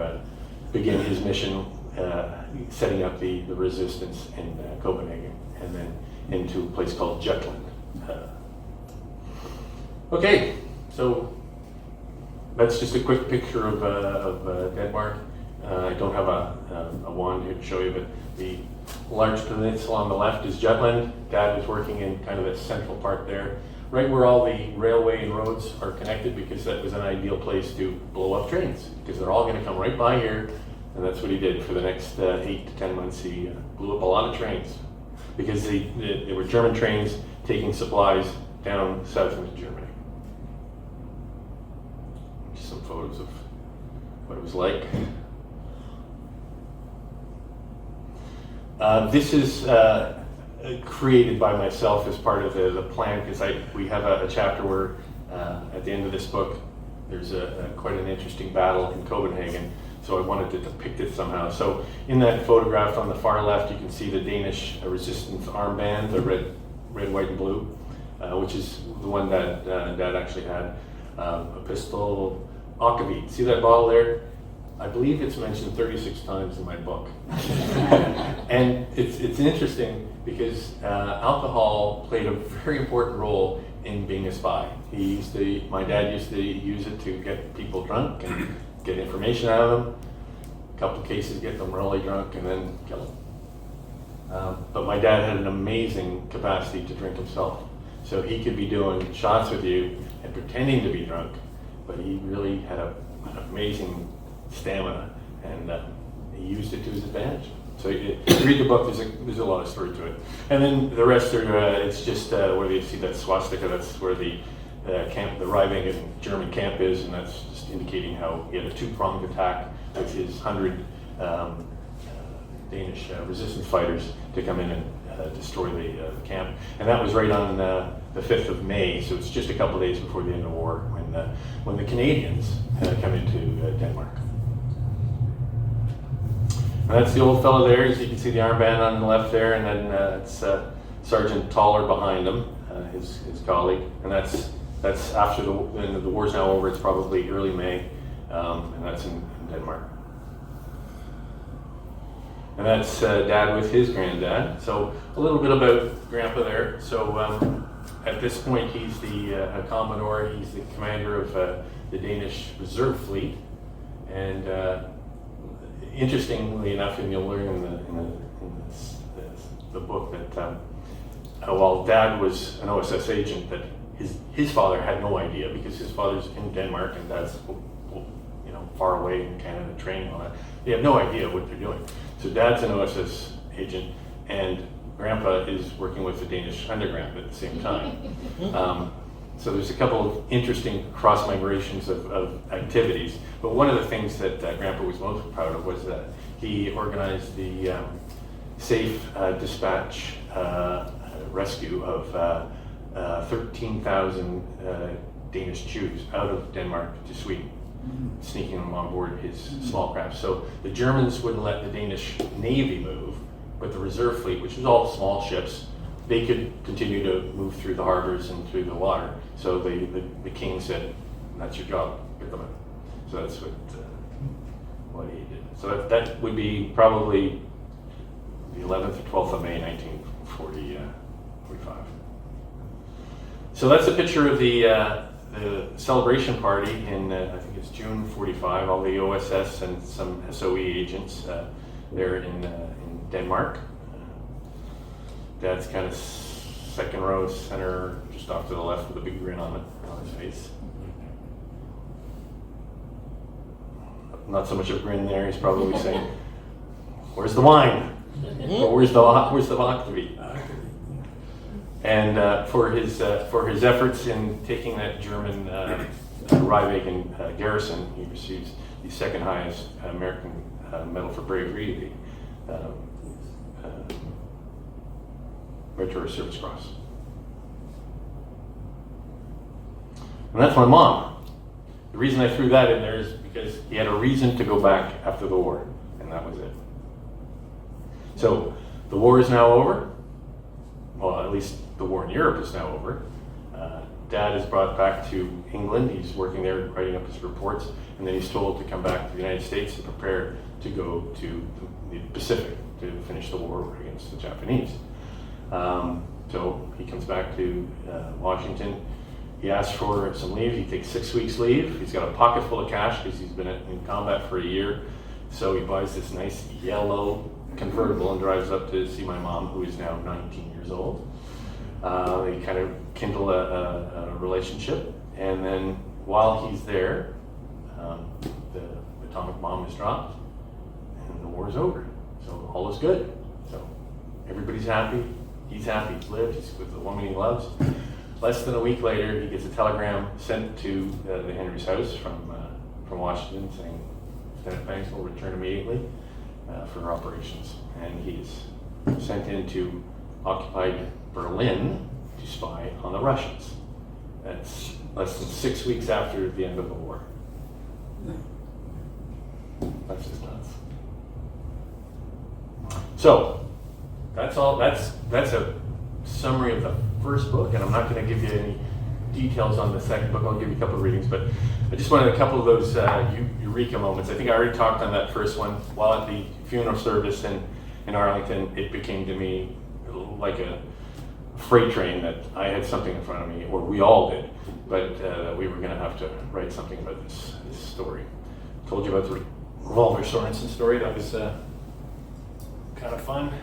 begin his mission, setting up the resistance in Copenhagen. And then into a place called Jutland. Okay, so that's just a quick picture of Denmark. I don't have a wand here to show you, but the large peninsula on the left is Jutland. Dad was working in kind of the central part there, right where all the railway and roads are connected, because that was an ideal place to blow up trains, because they're all going to come right by here, and that's what he did for the next 8 to 10 months. He blew up a lot of trains, because they were German trains taking supplies down south into Germany. Just some photos of what it was like. This is created by myself as part of the plan, because we have a chapter where at the end of this book there's quite an interesting battle in Copenhagen, so I wanted to depict it somehow. So in that photograph on the far left you can see the Danish resistance armband, the red, white and blue, which is the one that Dad actually had. A pistol, akavit. See that bottle there? I believe it's mentioned 36 times in my book. And it's interesting because alcohol played a very important role in being a spy. My dad used to use it to get people drunk and get information out of them. A couple of cases, get them really drunk and then kill them. But my dad had an amazing capacity to drink himself. So he could be doing shots with you and pretending to be drunk, but he really had an amazing stamina, and he used it to his advantage. So you read the book, there's a lot of story to it. And then the rest are, it's just where you see that swastika, that's where the camp, the Rivingen German camp is, and that's just indicating how he had a two-pronged attack with his 100 Danish resistance fighters to come in and destroy the camp. And that was right on the 5th of May, so it's just a couple of days before the end of the war when the Canadians come into Denmark. And that's the old fellow there. As you can see the armband on the left there, and then it's Sergeant Toller behind him, his colleague. And that's after the war's now over. It's probably early May, and that's in Denmark. And that's Dad with his granddad. So a little bit about Grandpa there. So at this point, he's the Commodore. He's the commander of the Danish Reserve Fleet, and interestingly enough, and you'll learn in the book that while Dad was an OSS agent, that his father had no idea, because his father's in Denmark and Dad's far away in Canada training on it. They have no idea what they're doing. So Dad's an OSS agent, and Grandpa is working with the Danish underground at the same time. So there's a couple of interesting cross migrations of activities. But one of the things that Grandpa was most proud of was that he organized the safe dispatch rescue of 13,000 Danish Jews out of Denmark to Sweden, sneaking them on board his small craft. So the Germans wouldn't let the Danish Navy move, but the reserve fleet, which was all small ships, they could continue to move through the harbors and through the water. So the king said, "That's your job, get them out." So that's what he did. So that would be probably the 11th or 12th of May, 1945. So that's a picture of the celebration party in, I think it's June 45, all the OSS and some SOE agents there in Denmark. Dad's kind of second row center, just off to the left with a big grin on his face. Not so much of a grin there, he's probably saying, "Where's the wine?" Or where's the vodka to be? And for his efforts in taking that German Rivingen garrison, he receives the second highest American Medal for Bravery, the Meritorious Service Cross. And that's my mom. The reason I threw that in there is because he had a reason to go back after the war, and that was it. So the war is now over. Well, at least the war in Europe is now over. Dad is brought back to England. He's working there, writing up his reports, and then he's told to come back to the United States to prepare to go to the Pacific to finish the war against the Japanese. So he comes back to Washington. He asks for some leave. He takes 6 weeks leave. He's got a pocket full of cash because he's been in combat for a year. So he buys this nice yellow convertible and drives up to see my mom, who is now 19 years old. They kind of kindle a relationship. And then while he's there, the atomic bomb is dropped and the war is over. So all is good. So everybody's happy. He's happy. He's lived. He's with the woman he loves. Less than a week later, he gets a telegram sent to the Henry's house from Washington saying, Lieutenant Bangsboll return immediately for operations. And he's sent into occupied Berlin to spy on the Russians. That's less than 6 weeks after the end of the war. That's just nuts. So that's all. That's a summary of the first book, and I'm not going to give you any details on the second book. I'll give you a couple of readings, but I just wanted a couple of those eureka moments. I think I already talked on that first one. While at the funeral service in Arlington, it became to me like a freight train that I had something in front of me, or we all did, but we were going to have to write something about this story. Told you about the Revolver Sorensen story. That was kind of fun.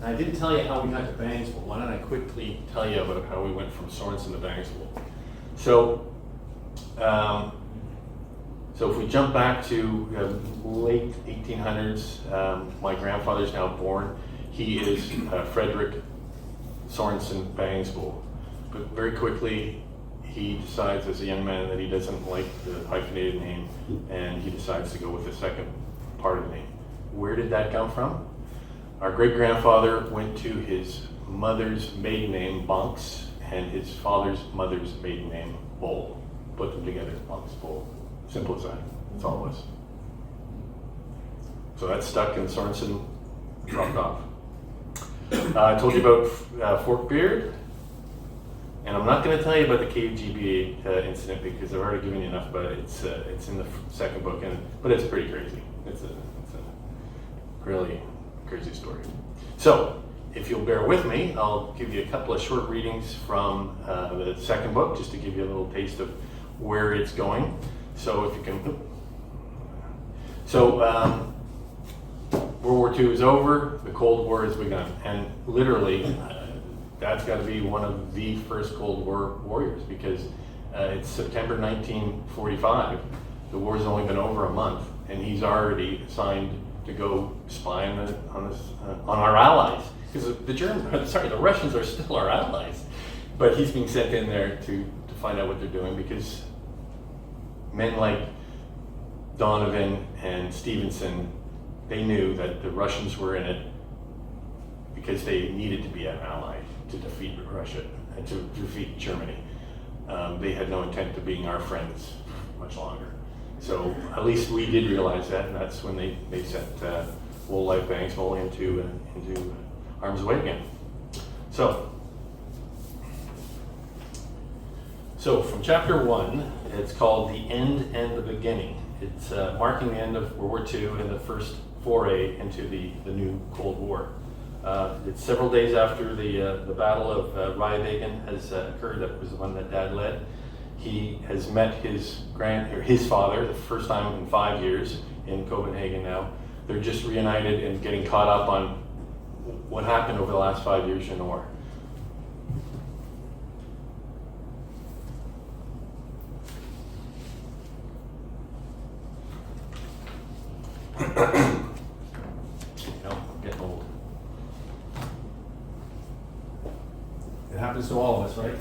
I didn't tell you how we got to Bangsboll. Why don't I quickly tell you about how we went from Sorensen to Bangsboll? So if we jump back to late 1800s, my grandfather's now born. He is Frederick Sorensen Bangsboll. But very quickly, he decides as a young man that he doesn't like the hyphenated name, and he decides to go with the second part of the name. Where did that come from? Our great-grandfather went to his mother's maiden name, Bunks, and his father's mother's maiden name, Boll. Put them together, Bunks, Boll. Simple as that. That's all it was. So that stuck, and Sorensen dropped off. I told you about Fort Beard, and I'm not going to tell you about the KGB incident because I've already given you enough about it. It's in the second book, but it's pretty crazy. It's a really crazy story. So, if you'll bear with me, I'll give you a couple of short readings from the second book, just to give you a little taste of where it's going. So, if you can. So, World War II is over, the Cold War has begun, and literally, that's got to be one of the first Cold War warriors, because it's September 1945. The war's only been over a month, and he's already assigned to go spy on our allies, because the Russians are still our allies, but he's being sent in there to find out what they're doing, because men like Donovan and Stevenson, they knew that the Russians were in it because they needed to be an ally to defeat Russia and to defeat Germany. They had no intent of being our friends much longer. So at least we did realize that, and that's when they sent old Leif Bangsboll into harm's way again. So from chapter 1, it's called The End and the Beginning. It's marking the end of World War II and the first foray into the new Cold War. It's several days after the Battle of Rievagen has occurred. That was the one that Dad led. He has met his father the first time in 5 years in Copenhagen now. They're just reunited and getting caught up on what happened over the last 5 years in the war. I'm getting old. It happens to all of us, right?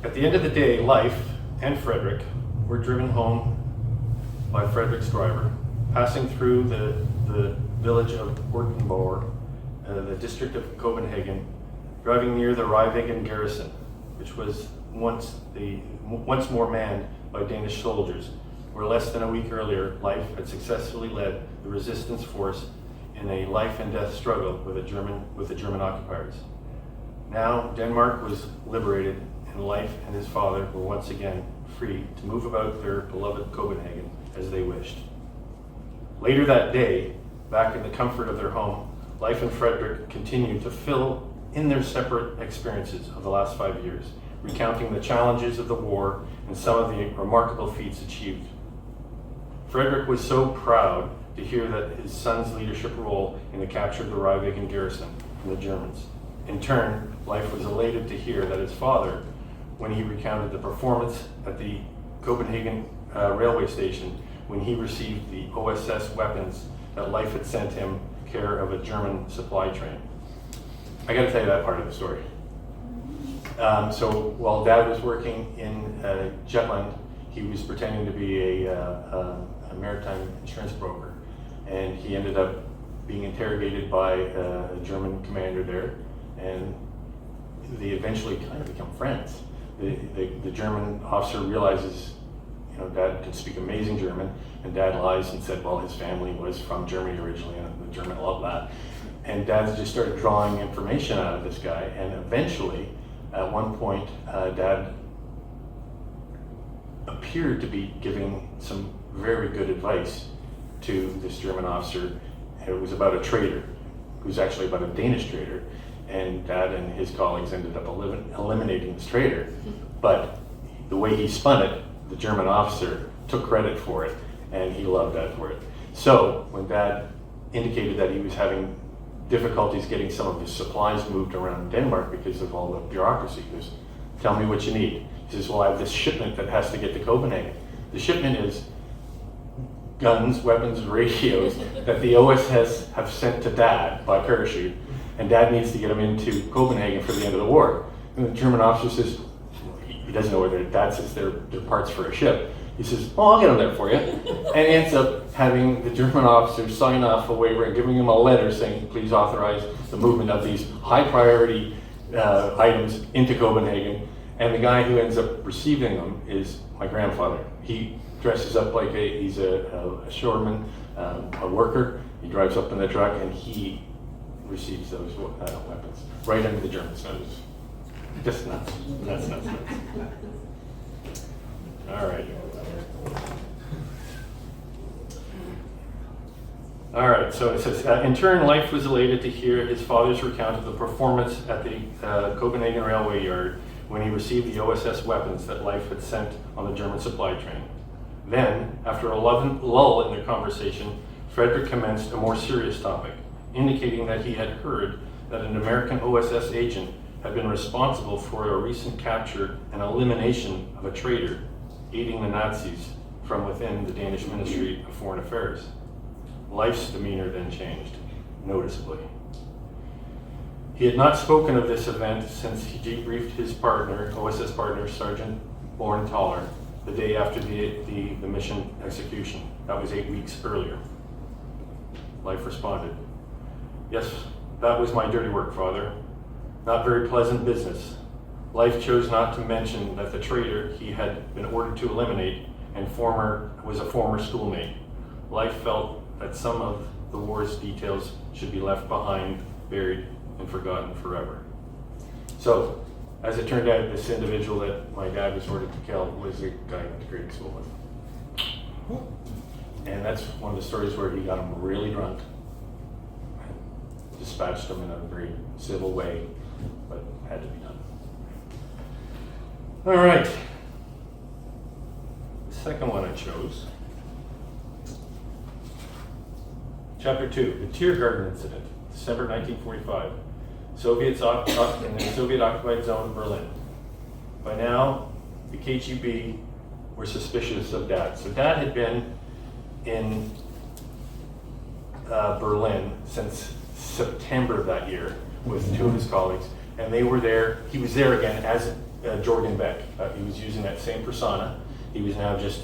At the end of the day, Leif and Frederick were driven home by Frederick's driver, passing through the village of Ortenborg, the district of Copenhagen, driving near the Rievagen garrison, which was once more manned by Danish soldiers, where less than a week earlier, Leif had successfully led the resistance force in a life and death struggle with the German occupiers. Now Denmark was liberated, and Leif and his father were once again free to move about their beloved Copenhagen as they wished. Later that day, back in the comfort of their home, Leif and Frederick continued to fill in their separate experiences of the last 5 years, recounting the challenges of the war and some of the remarkable feats achieved. Frederick was so proud to hear that his son's leadership role in the capture of the Rybingen garrison from the Germans. In turn, Leif was elated to hear that his father, when he recounted the performance at the Copenhagen railway station, when he received the OSS weapons that Leif had sent him care of a German supply train. I got to tell you that part of the story. So while Dad was working in Jutland, he was pretending to be a maritime insurance broker, and he ended up being interrogated by a German commander there, and they eventually kind of become friends. The German officer realizes, Dad can speak amazing German, and Dad lies and said, well, his family was from Germany originally, and the German loved that. And Dad just started drawing information out of this guy, and eventually, at one point, Dad appeared to be giving some very good advice to this German officer. It was about a trader. It was actually about a Danish trader, and Dad and his colleagues ended up eliminating this trader. But the way he spun it, the German officer took credit for it, and he loved Dad for it. So when Dad indicated that he was having difficulties getting some of his supplies moved around Denmark because of all the bureaucracy, he goes, tell me what you need. He says, well, I have this shipment that has to get to Copenhagen. The shipment is guns, weapons, radios that the OSS have sent to Dad by parachute, and Dad needs to get them into Copenhagen for the end of the war. And the German officer says, he doesn't know where Dad says they're parts for a ship. He says, oh, I'll get them there for you. And ends up having the German officer sign off a waiver and giving him a letter saying, please authorize the movement of these high priority items into Copenhagen. And the guy who ends up receiving them is my grandfather. He dresses up like he's a shoreman, a worker. He drives up in the truck, and he receives those weapons right under the Germans' nose. Just nuts. That's nuts. All right. All right, so it says, in turn, Leif was elated to hear his father's recount of the performance at the Copenhagen railway yard when he received the OSS weapons that Leif had sent on the German supply train. Then, after a lull in their conversation, Frederick commenced a more serious topic, indicating that he had heard that an American OSS agent had been responsible for a recent capture and elimination of a traitor aiding the Nazis from within the Danish Ministry of Foreign Affairs. Leif's demeanor then changed, noticeably. He had not spoken of this event since he debriefed his partner, OSS partner, Sergeant Born-Thaler, the day after the mission execution. That was 8 weeks earlier. Leif responded, yes, that was my dirty work, Father. Not very pleasant business. Leif chose not to mention that the traitor he had been ordered to eliminate was a former schoolmate. Leif felt that some of the war's details should be left behind, buried, and forgotten forever. So, as it turned out, this individual that my dad was ordered to kill was a guy I went to grade school with. And that's one of the stories where he got him really drunk and dispatched him in a very civil way, but had to be done. All right. The second one I chose. Chapter 2, the Tear Garden Incident, December 1945. Soviets in the Soviet-occupied zone of Berlin. By now, the KGB were suspicious of Dad. So Dad had been in Berlin since September of that year with two of his colleagues, and they were there. He was there again as Jorgen Beck. He was using that same persona. He was now just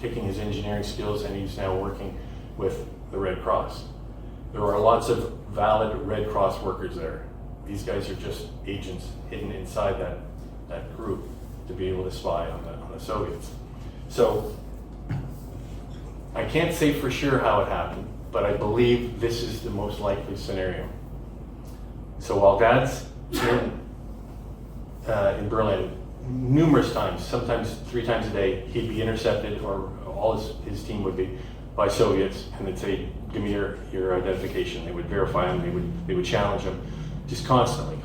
taking his engineering skills, and he's now working with the Red Cross. There are lots of valid Red Cross workers there. These guys are just agents hidden inside that group to be able to spy on the Soviets. So I can't say for sure how it happened, but I believe this is the most likely scenario. So while Dad's in Berlin numerous times, sometimes 3 times a day, he'd be intercepted, or all his team would be, by Soviets, and they'd say, give me your identification. They would verify him, they would challenge him, just constantly.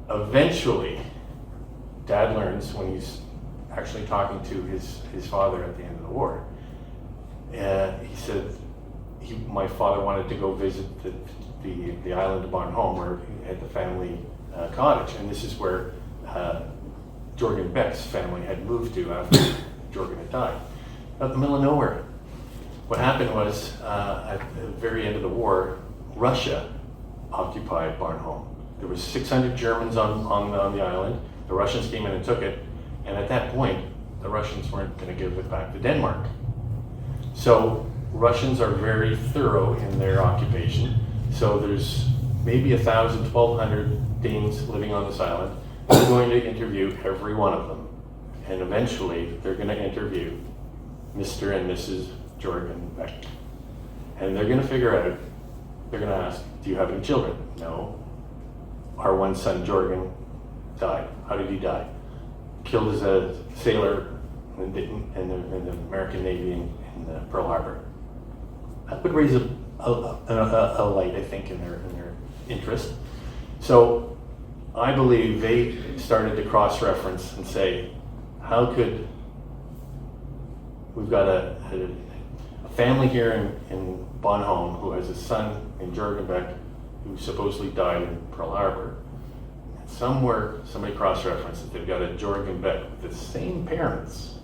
Eventually, Dad learns, when he's actually talking to his father at the end of the war, he said, my father wanted to go visit the island of Bornholm, where he had the family cottage, and this is where Jorgen Beck's family had moved to after Jorgen had died, out in the middle of nowhere. What happened was, at the very end of the war, Russia occupied Bornholm. There was 600 Germans on the island. The Russians came in and took it, and at that point, the Russians weren't going to give it back to Denmark. So Russians are very thorough in their occupation. So there's maybe 1,000, 1,200 Danes living on this island. They're going to interview every one of them, and eventually they're going to interview Mr. and Mrs. Jorgen Beck. And they're going to figure out, they're going to ask, do you have any children? No. Our one son, Jorgen, died. How did he die? Killed as a sailor in the American Navy in Pearl Harbor. That would raise a light, I think, in their interest. So I believe they started to cross-reference and say, how could, we've got a family here in Bornholm who has a son named Jorgen Beck who supposedly died in Pearl Harbor. And somewhere somebody cross-referenced that they've got a Jorgen Beck with the same parents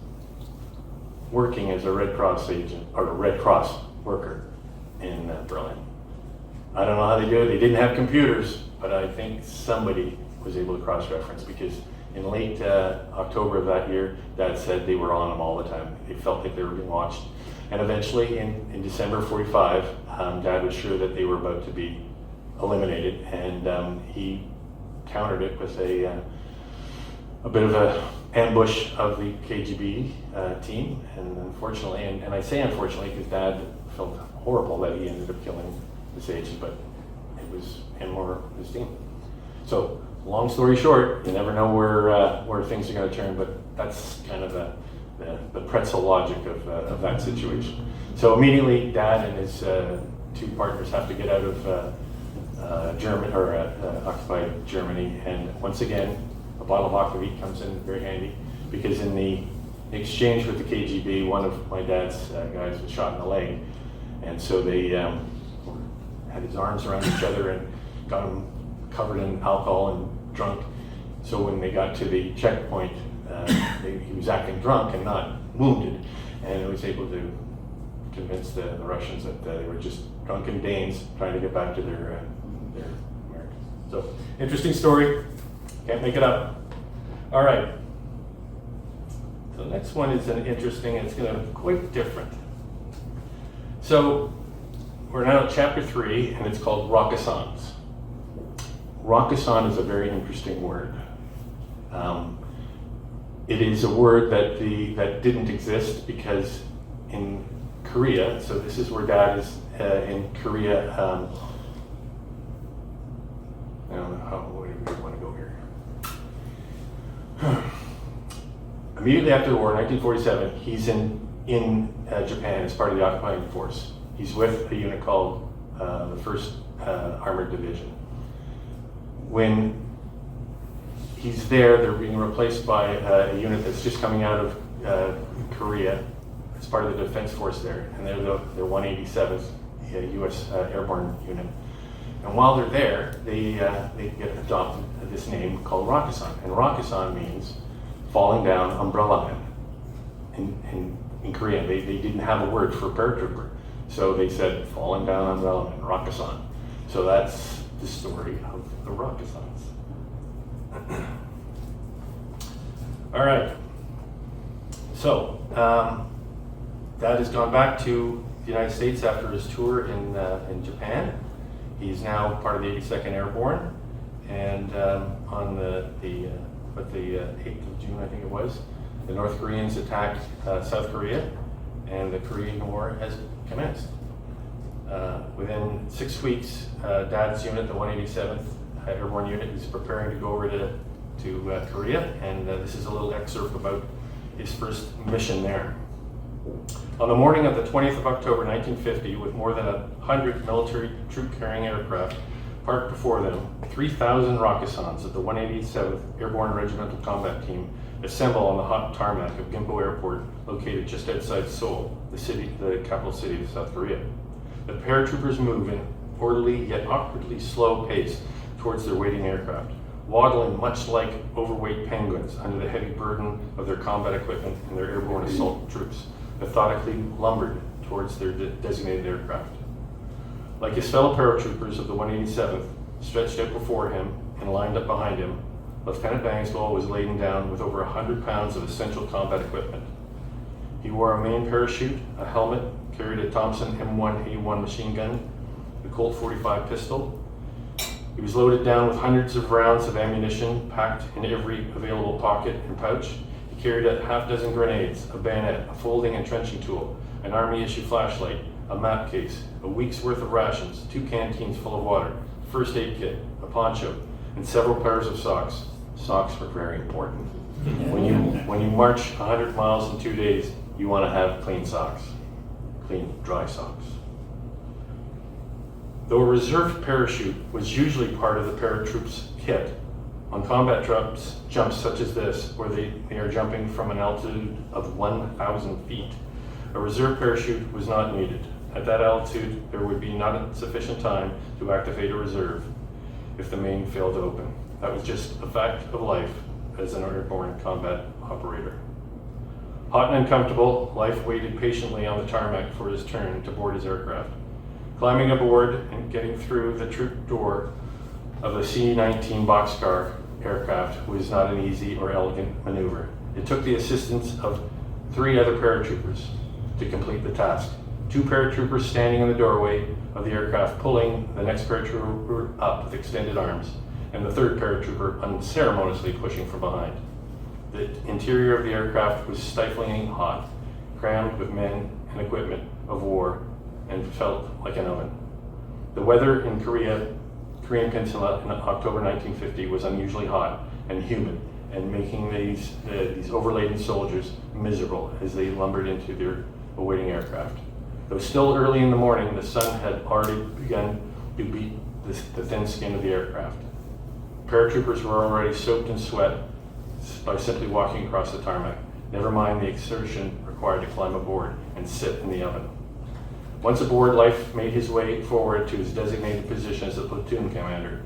working as a Red Cross agent, or a Red Cross worker in Berlin. I don't know how they do it. They didn't have computers, but I think somebody was able to cross-reference, because in late October of that year, Dad said they were on them all the time. They felt like they were being watched. And eventually, in December 45, Dad was sure that they were about to be eliminated, and he countered it with a bit of an ambush of the KGB team. And unfortunately, and I say unfortunately because Dad felt horrible that he ended up killing this agent, but it was him or his team. So, long story short, you never know where things are going to turn, but that's kind of the pretzel logic of that situation. So immediately, Dad and his 2 partners have to get out of occupied Germany, and once again, a bottle of aquavit comes in very handy, because in the exchange with the KGB, one of my dad's guys was shot in the leg, and so they had his arms around each other and got him covered in alcohol and drunk. So when they got to the checkpoint, he was acting drunk and not wounded, and he was able to convince the Russians that they were just drunken Danes trying to get back to their Americans. So, interesting story. Can't make it up. All right. So the next one is an interesting, and it's going to be quite different. So we're now at chapter 3, and it's called Rakasans. Rakasan is a very interesting word. It is a word that didn't exist, because in Korea, so this is where Dad is in Korea. I don't know where do we want to go here. Immediately after the war, 1947, he's in Japan as part of the occupying force. He's with a unit called the 1st Armored Division. When he's there, they're being replaced by a unit that's just coming out of Korea as part of the defense force there, and they're 187th U.S. Airborne Unit. And while they're there, they get adopted this name called Rakasan, and Rakasan means falling down umbrella man. In Korean, they didn't have a word for paratrooper, so they said falling down umbrella man, Rakasan. So that's the story of the Rakasans. All right. So Dad has gone back to the United States after his tour in Japan. He's now part of the 82nd Airborne, and on the 8th of June, I think it was, the North Koreans attacked South Korea, and the Korean War has commenced. Within 6 weeks, Dad's unit, the 187th Airborne Unit, is preparing to go over to Korea, and this is a little excerpt about his first mission there. On the morning of the 20th of October 1950, with more than 100 military troop-carrying aircraft parked before them, 3,000 Rakkasans of the 187th Airborne Regimental Combat Team assemble on the hot tarmac of Gimpo Airport, located just outside Seoul, the capital city of South Korea. The paratroopers move in orderly yet awkwardly slow pace towards their waiting aircraft, waddling much like overweight penguins under the heavy burden of their combat equipment and their airborne assault troops, methodically lumbered towards their designated aircraft. Like his fellow paratroopers of the 187th, stretched out before him and lined up behind him, Lieutenant Bangsboll was laden down with over 100 pounds of essential combat equipment. He wore a main parachute, a helmet, carried a Thompson M1A1 machine gun, a Colt 45 pistol. He was loaded down with hundreds of rounds of ammunition packed in every available pocket and pouch. He carried a half dozen grenades, a bayonet, a folding and trenching tool, an Army-issue flashlight, a map case, a week's worth of rations, 2 canteens full of water, first aid kit, a poncho, and several pairs of socks. Socks are very important. When you march 100 miles in 2 days, you want to have clean socks, clean, dry socks. Though a reserve parachute was usually part of the paratroops' kit, on combat jumps such as this, where they are jumping from an altitude of 1,000 feet, a reserve parachute was not needed. At that altitude, there would be not sufficient time to activate a reserve if the main failed to open. That was just a fact of life as an airborne combat operator. Hot and uncomfortable, Leif waited patiently on the tarmac for his turn to board his aircraft. Climbing aboard and getting through the troop door of a C-19 boxcar aircraft was not an easy or elegant maneuver. It took the assistance of 3 other paratroopers to complete the task. 2 paratroopers standing in the doorway of the aircraft pulling the next paratrooper up with extended arms, and the 3rd paratrooper unceremoniously pushing from behind. The interior of the aircraft was stiflingly hot, crammed with men and equipment of war, and felt like an oven. The weather in Korean Peninsula in October 1950 was unusually hot and humid, and making these overladen soldiers miserable as they lumbered into their awaiting aircraft. Though still early in the morning, the sun had already begun to beat the thin skin of the aircraft. Paratroopers were already soaked in sweat by simply walking across the tarmac, never mind the exertion required to climb aboard and sit in the oven. Once aboard, Leif made his way forward to his designated position as a platoon commander.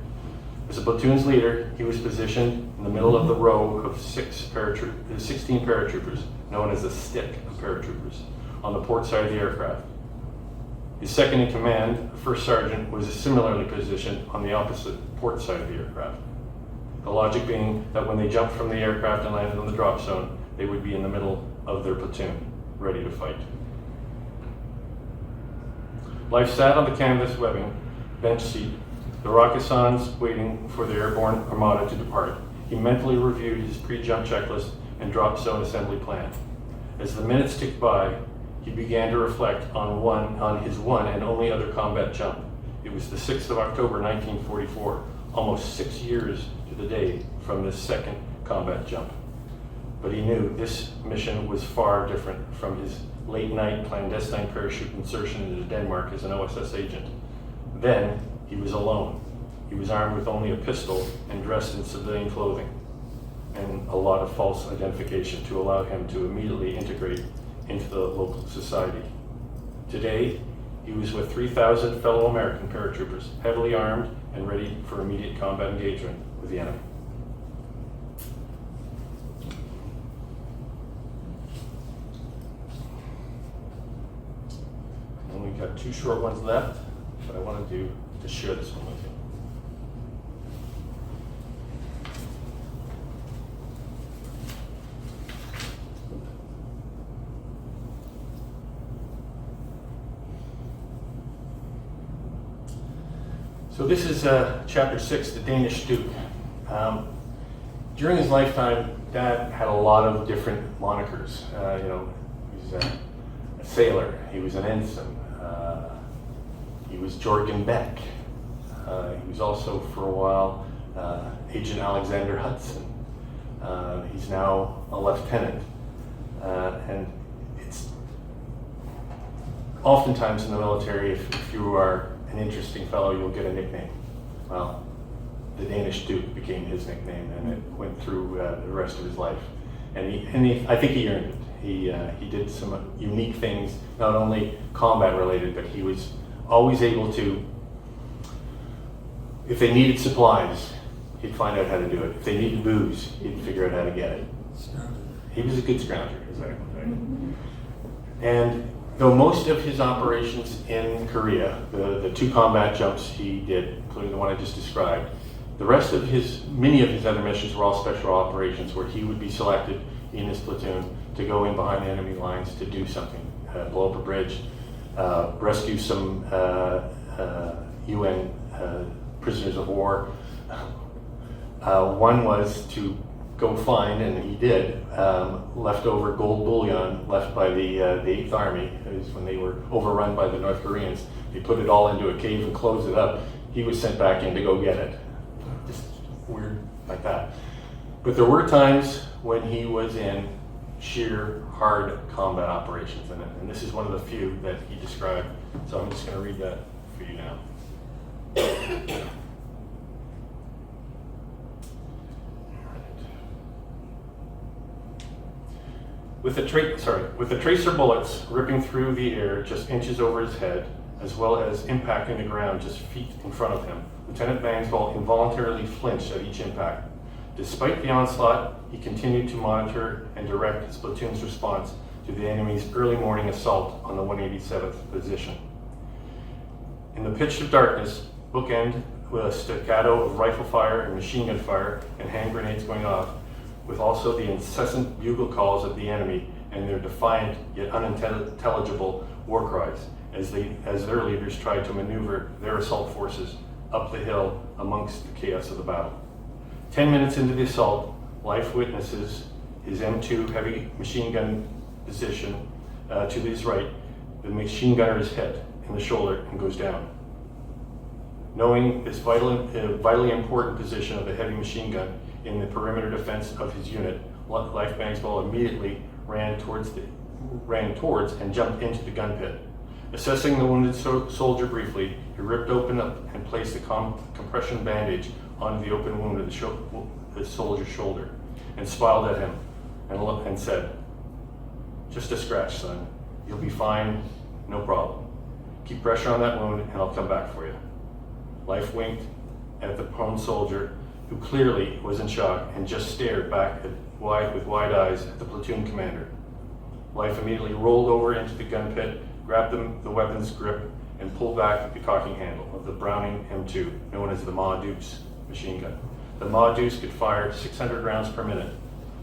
As a platoon's leader, he was positioned in the middle of the row of 16 paratroopers, known as the stick of paratroopers, on the port side of the aircraft. His second in command, the first sergeant, was similarly positioned on the opposite port side of the aircraft. The logic being that when they jumped from the aircraft and landed on the drop zone, they would be in the middle of their platoon, ready to fight. Leif sat on the canvas webbing bench seat, the Rakkasans waiting for the airborne armada to depart. He mentally reviewed his pre-jump checklist and drop zone assembly plan. As the minutes ticked by, he began to reflect on his one and only other combat jump. It was the 6th of October 1944, almost 6 years to the day from this second combat jump. But he knew this mission was far different from his late-night clandestine parachute insertion into Denmark as an OSS agent. Then, he was alone. He was armed with only a pistol and dressed in civilian clothing, and a lot of false identification to allow him to immediately integrate into the local society. Today, he was with 3,000 fellow American paratroopers, heavily armed and ready for immediate combat engagement with the enemy. And we've got 2 short ones left, but I want to share this one with you. So this is chapter 6, the Danish Duke. During his lifetime, Dad had a lot of different monikers. He was a sailor, he was an ensign, He was Jorgen Beck. He was also, for a while, Agent Alexander Hudson. He's now a lieutenant. And it's oftentimes in the military, if you are an interesting fellow, you'll get a nickname. Well, the Danish Duke became his nickname, and it went through the rest of his life. And I think he earned it. He did some unique things, not only combat related, but he was always able to, if they needed supplies, he'd find out how to do it. If they needed booze, he'd figure out how to get it. He was a good scrounger, exactly. And though most of his operations in Korea, the 2 combat jumps he did, including the one I just described, the rest of many of his other missions were all special operations where he would be selected in his platoon to go in behind the enemy lines to do something, blow up a bridge, rescue some UN prisoners of war. One was to go find, and he did, leftover gold bullion left by the 8th Army. It was when they were overrun by the North Koreans. They put it all into a cave and closed it up. He was sent back in to go get it. Just weird like that. But there were times when he was in sheer hard combat operations, and this is one of the few that he described. So I'm just going to read that for you now. With the tracer bullets ripping through the air just inches over his head, as well as impacting the ground just feet in front of him, Lieutenant Bangsboll involuntarily flinched at each impact. Despite the onslaught, he continued to monitor and direct his platoon's response to the enemy's early morning assault on the 187th position. In the pitch of darkness, bookend with a staccato of rifle fire and machine gun fire and hand grenades going off, with also the incessant bugle calls of the enemy and their defiant yet unintelligible war cries as their leaders tried to maneuver their assault forces up the hill amongst the chaos of the battle. 10 minutes into the assault, Leif witnesses his M2 heavy machine gun position to his right. The machine gunner is hit in the shoulder and goes down. Knowing this vitally important position of the heavy machine gun in the perimeter defense of his unit, Leif Bangsboll immediately ran towards and jumped into the gun pit. Assessing the wounded soldier briefly, he ripped open up and placed a compression bandage onto the open wound of the soldier's shoulder and smiled at him and said, "Just a scratch, son. You'll be fine, no problem. Keep pressure on that wound and I'll come back for you." Leif winked at the prone soldier, who clearly was in shock and just stared back with wide eyes at the platoon commander. Leif immediately rolled over into the gun pit, grabbed the weapon's grip, and pulled back the cocking handle of the Browning M2, known as the Ma Deuce machine gun. The Ma Deuce could fire 600 rounds per minute.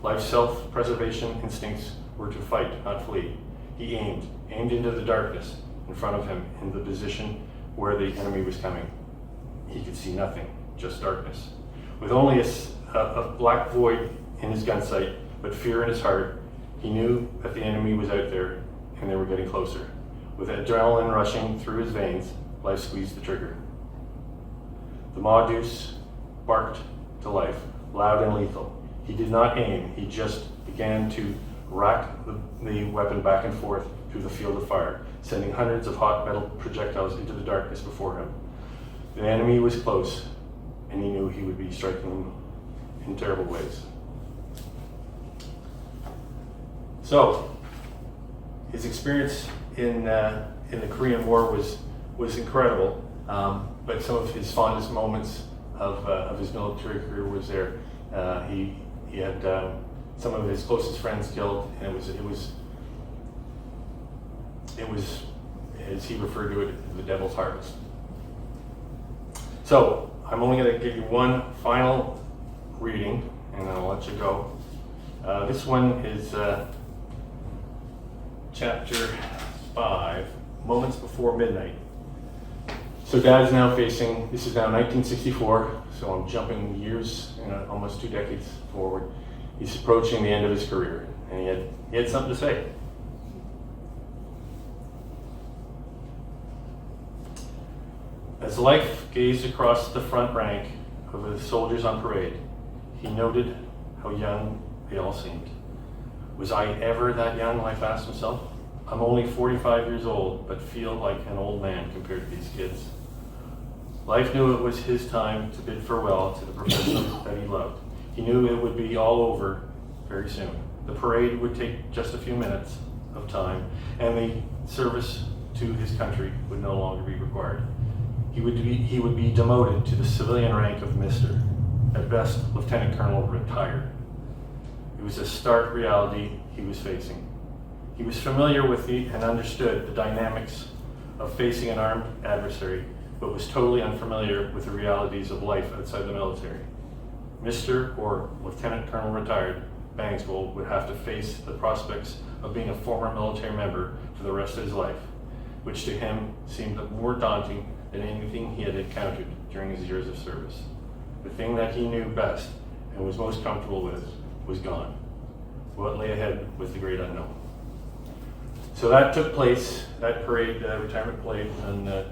Leif's self-preservation instincts were to fight, not flee. He aimed into the darkness in front of him in the position where the enemy was coming. He could see nothing, just darkness. With only a black void in his gun sight, but fear in his heart, he knew that the enemy was out there and they were getting closer. With adrenaline rushing through his veins, Leif squeezed the trigger. The Ma Deuce barked to Leif, loud and lethal. He did not aim, he just began to rack the weapon back and forth through the field of fire, sending hundreds of hot metal projectiles into the darkness before him. The enemy was close, and he knew he would be striking them in terrible ways. So, his experience in the Korean War was incredible, but some of his fondest moments of his military career was there. He had some of his closest friends killed, and it was as he referred to it, the devil's harvest. So, I'm only going to give you one final reading, and then I'll let you go. This one is chapter 5, Moments Before Midnight. So Dad is now facing, this is now 1964, so I'm jumping years, almost 2 decades forward. He's approaching the end of his career, and he had something to say. As Leif gazed across the front rank of the soldiers on parade, he noted how young they all seemed. Was I ever that young, Leif asked himself? I'm only 45 years old, but feel like an old man compared to these kids. Leif knew it was his time to bid farewell to the profession that he loved. He knew it would be all over very soon. The parade would take just a few minutes of time, and the service to his country would no longer be required. He would be demoted to the civilian rank of Mr. At best, Lieutenant Colonel retired. It was a stark reality he was facing. He was familiar with and understood the dynamics of facing an armed adversary, but was totally unfamiliar with the realities of life outside the military. Mr. or Lieutenant Colonel retired Bangsboll would have to face the prospects of being a former military member for the rest of his life, which to him seemed more daunting than anything he had encountered during his years of service. The thing that he knew best and was most comfortable with was gone. What lay ahead was the great unknown. So that took place, that parade, retirement parade, in a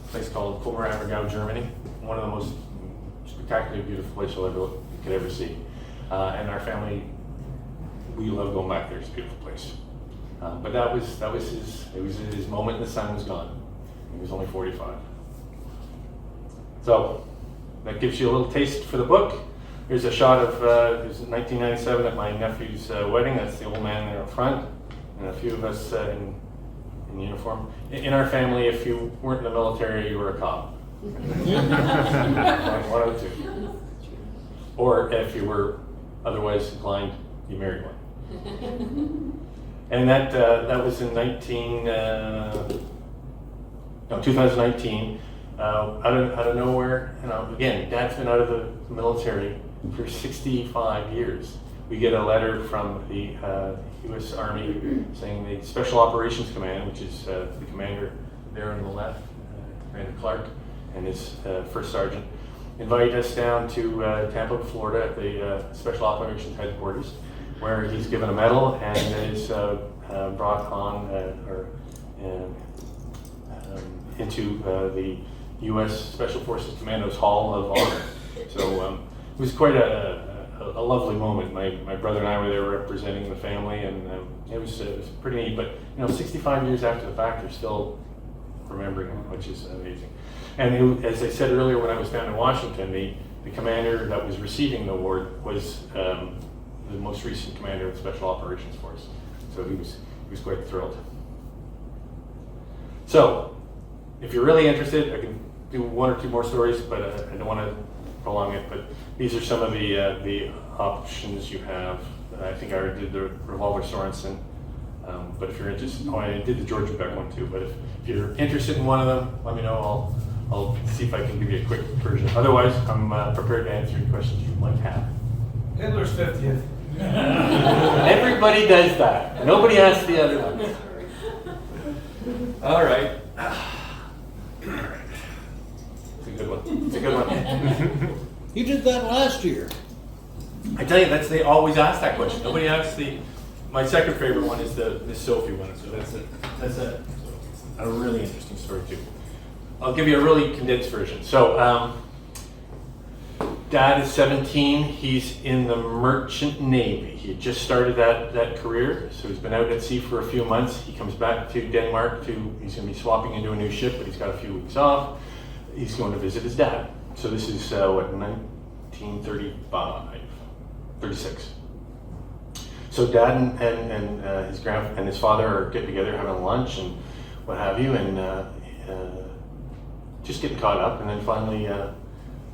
place called Commando, Germany. One of the most spectacularly beautiful places you could ever see. And our family, we love going back there. It's a beautiful place. But that was his moment. The sun was gone. He was only 45. So that gives you a little taste for the book. Here's a shot of it was 1997 at my nephew's wedding. That's the old man there up front, and a few of us in uniform. In our family, if you weren't in the military, you were a cop. One of the two. Or if you were otherwise inclined, you married one. And that was in 2019. Out of nowhere, again, Dad's been out of the military for 65 years. We get a letter from the U.S. Army saying the Special Operations Command, which is the commander there on the left, Commander Clark, and his first sergeant, invite us down to Tampa, Florida at the Special Operations Headquarters, where he's given a medal and is brought on into the U.S. Special Forces Commando's Hall of Honor. So it was quite a lovely moment. My brother and I were there representing the family, and it was pretty neat. But 65 years after the fact, they're still remembering him, which is amazing. And as I said earlier, when I was down in Washington, the commander that was receiving the award was the most recent commander of the Special Operations Force. So he was quite thrilled. So, if you're really interested, I can do one or two more stories, but I don't want to prolong it. But these are some of the options you have. I think I already did the revolver Sorensen. But if you're interested, I did the Georgia Beck one too. But if you're interested in one of them, let me know. I'll see if I can give you a quick version. Otherwise, I'm prepared to answer any questions you might have. Hitler's 50th. Everybody does that. Nobody asks the other one. All right. It's a good one. It's a good one. You did that last year. I tell you, they always ask that question. Nobody asks my second favorite one is the Miss Sophie one. So that's a really interesting story too. I'll give you a really condensed version. So, Dad is 17. He's in the Merchant Navy. He had just started that career, so he's been out at sea for a few months. He comes back to Denmark he's going to be swapping into a new ship, but he's got a few weeks off. He's going to visit his dad. So this is 1935, 36. So Dad and his father are getting together, having lunch and what have you, and just getting caught up. And then finally,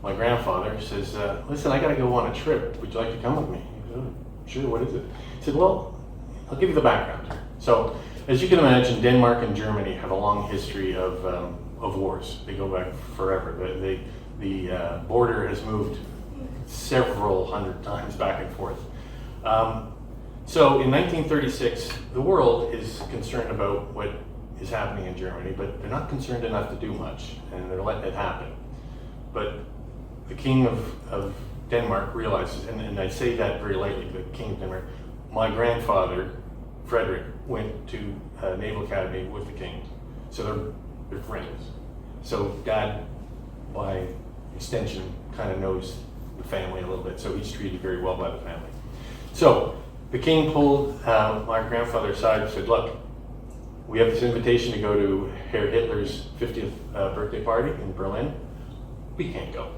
my grandfather says, "Listen, I got to go on a trip. Would you like to come with me?" He goes, "Oh, sure. What is it?" He said, "Well, I'll give you the background." So, as you can imagine, Denmark and Germany have a long history of wars. They go back forever. The border has moved several hundred times back and forth. So in 1936, the world is concerned about what is happening in Germany, but they're not concerned enough to do much, and they're letting it happen. But the King of Denmark realizes, and I say that very lightly, the King of Denmark, my grandfather, Frederick, went to Naval Academy with the King, so they're friends. So Dad, by extension, kind of knows the family a little bit, so he's treated very well by the family. So the king pulled my grandfather aside and said, look, we have this invitation to go to Herr Hitler's 50th birthday party in Berlin. We can't go.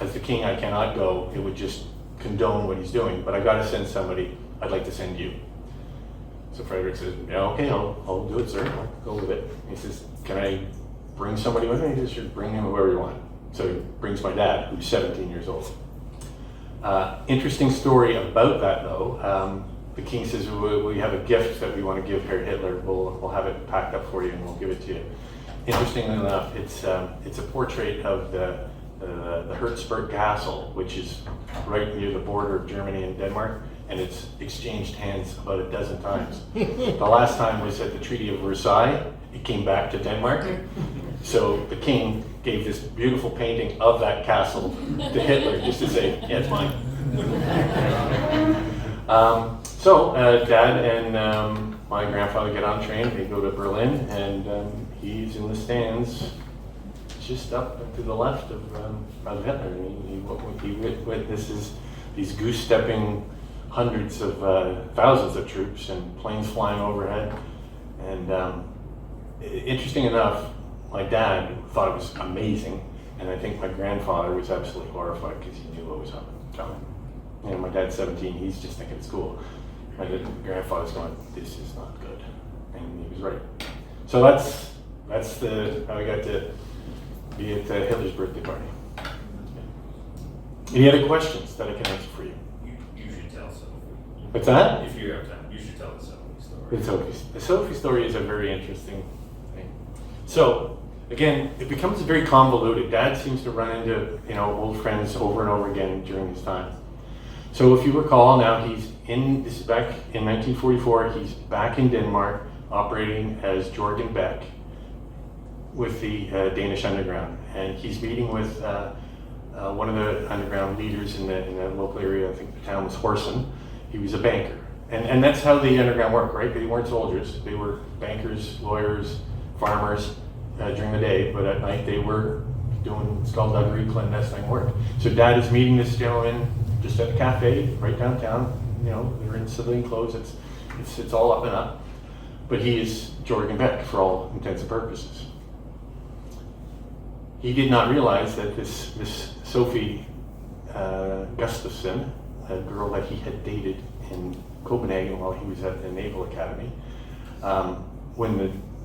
As the king, I cannot go. It would just condone what he's doing, but I've got to send somebody. I'd like to send you. So Frederick says, yeah, okay, I'll do it, sir. I'll go with it. He says, can I bring somebody with me? He says, sure, bring him whoever you want. So he brings my dad, who's 17 years old. Interesting story about that, though. The king says, we have a gift that we want to give Herr Hitler. We'll have it packed up for you and we'll give it to you. Interestingly enough, it's a portrait of the Herzberg Castle, which is right near the border of Germany and Denmark, and it's exchanged hands about a dozen times. The last time was at the Treaty of Versailles. It came back to Denmark. So the king gave this beautiful painting of that castle to Hitler just to say, yeah, it's mine. So Dad and my grandfather get on a train. They go to Berlin, and he's in the stands just up to the left of Hitler. He witnesses these goose-stepping hundreds of thousands of troops and planes flying overhead. And interesting enough, my dad thought it was amazing, and I think my grandfather was absolutely horrified because he knew what was coming. My dad's 17, he's just thinking it's cool. My grandfather's going, this is not good. And he was right. So that's how I got to be at Hitler's birthday party. Any other questions that I can answer for you? You should tell Sophie. What's that? If you have time, you should tell the Sophie story. The Sophie story is a very interesting thing. So, again, it becomes very convoluted. Dad seems to run into old friends over and over again during his time. So if you recall, now this is back in 1944, he's back in Denmark operating as Jorgen Beck with the Danish Underground. And he's meeting with one of the underground leaders in the local area. I think the town was Horsen. He was a banker. And that's how the underground worked, right? They weren't soldiers. They were bankers, lawyers, farmers during the day, but at night they were doing skullduggery, clandestine work. So Dad is meeting this gentleman just at a cafe right downtown. They're in civilian clothes. It's all up and up. But he is Jorgen Beck for all intents and purposes. He did not realize that this Sophie Gustafsson, a girl that he had dated in Copenhagen while he was at the Naval Academy, when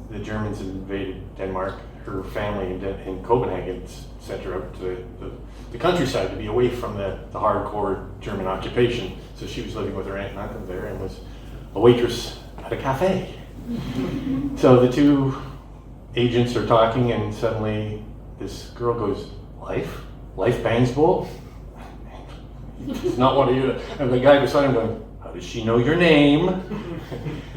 the Germans invaded Denmark, her family in Copenhagen sent her out to the countryside to be away from the hardcore German occupation. So she was living with her aunt and uncle there and was a waitress at a cafe. So the two agents are talking, and suddenly this girl goes, Leif Bangsboll? It's not one of you. And the guy beside him going, how does she know your name?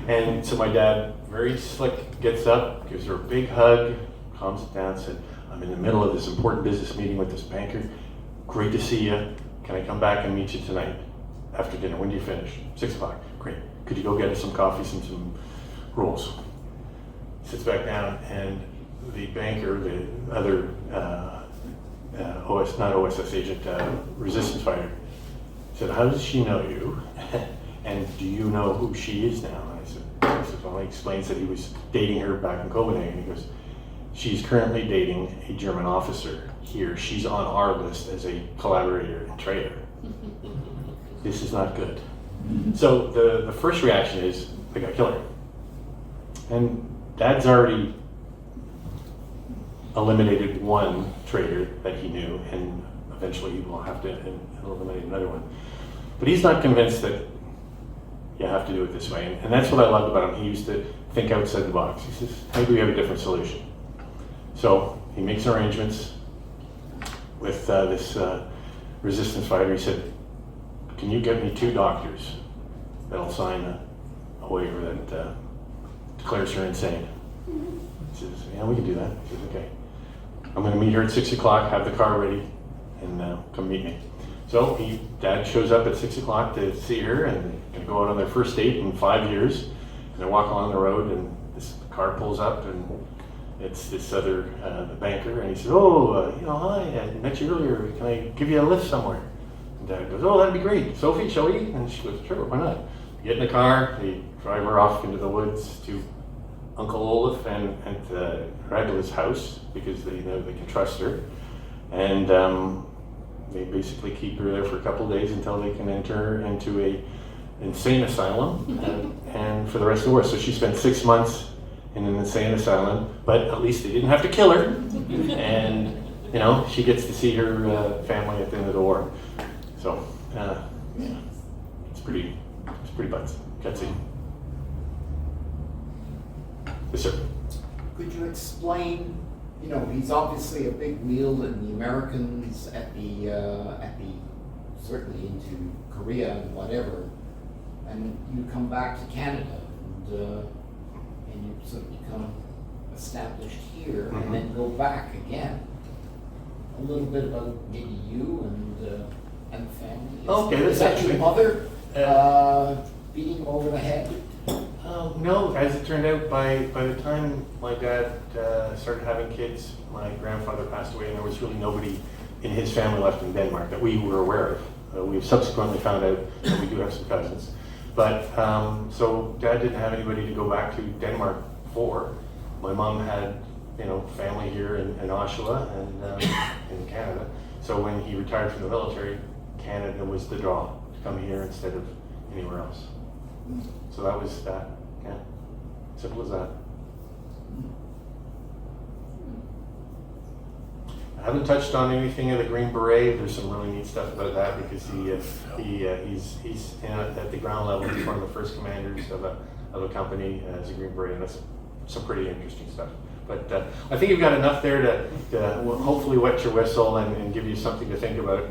And so my dad, very slick, gets up, gives her a big hug, calms it down, said, I'm in the middle of this important business meeting with this banker. Great to see you. Can I come back and meet you tonight after dinner? When do you finish? 6 o'clock. Great. Could you go get us some coffee, some rolls? Sits back down, and the banker, the other not OSS agent, resistance fighter, said, how does she know you? And do you know who she is now? And I said, well, he explains that he was dating her back in Copenhagen. He goes, she's currently dating a German officer here. She's on our list as a collaborator and traitor. This is not good. So the first reaction is, they got to kill her. And Dad's already eliminated one traitor that he knew, and eventually he will have to eliminate another one. But he's not convinced that you have to do it this way. And that's what I loved about him. He used to think outside the box. He says, maybe we have a different solution. So he makes arrangements with this resistance fighter. He said, can you get me 2 doctors that'll sign a waiver that declares her insane? He says, yeah, we can do that. He says, okay. I'm going to meet her at 6 o'clock, have the car ready, and come meet me. So Dad shows up at 6 o'clock to see her, and they're going to go out on their first date in 5 years. And they walk along the road, and this car pulls up, and it's this other the banker, and he says, "Oh, hi, I met you earlier. Can I give you a lift somewhere?" And Dad goes, "Oh, that'd be great. Sophie, shall we?" And she goes, "Sure, why not?" They get in the car, they drive her off into the woods to Uncle Olaf and Ragla's house because they know they can trust her, and they basically keep her there for a couple of days until they can enter her into a insane asylum and for the rest of the war. So she spent 6 months in an insane asylum, but at least they didn't have to kill her, and she gets to see her family at the end of the war. So yeah, it's pretty gutsy. Yes, sir. Could you explain? He's obviously a big wheel in the Americans at the certainly into Korea and whatever, and you come back to Canada and you sort of become established here, Mm-hmm. and then go back again. A little bit about maybe you and the family. Okay, Is that's that your actually- mother beating him over the head? No, as it turned out, by the time my dad started having kids, my grandfather passed away, and there was really nobody in his family left in Denmark that we were aware of. We've subsequently found out that we do have some cousins. But, so Dad didn't have anybody to go back to Denmark for. My mom had, family here in Oshawa and in Canada. So when he retired from the military, Canada was the draw to come here instead of anywhere else. So that was that. Yeah, simple as that. I haven't touched on anything of the Green Beret. There's some really neat stuff about that because he's at the ground level. He's one of the first commanders of a company as a Green Beret, and that's some pretty interesting stuff. But I think you've got enough there to hopefully wet your whistle and give you something to think about.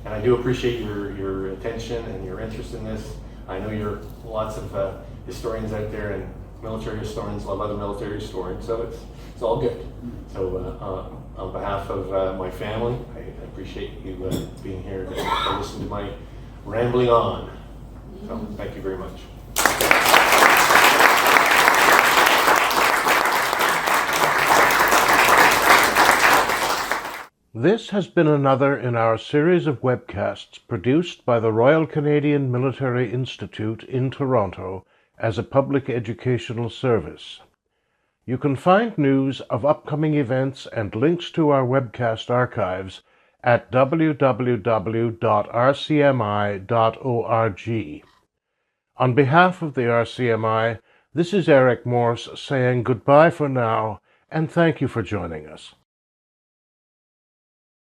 And I do appreciate your attention and your interest in this. I know you're lots of historians out there, and military historians love other military historians, so it's all good. So on behalf of my family, I appreciate you being here to listen to my rambling on. So thank you very much. This has been another in our series of webcasts produced by the Royal Canadian Military Institute in Toronto as a public educational service. You can find news of upcoming events and links to our webcast archives at www.rcmi.org. On behalf of the RCMI, this is Eric Morse saying goodbye for now, and thank you for joining us.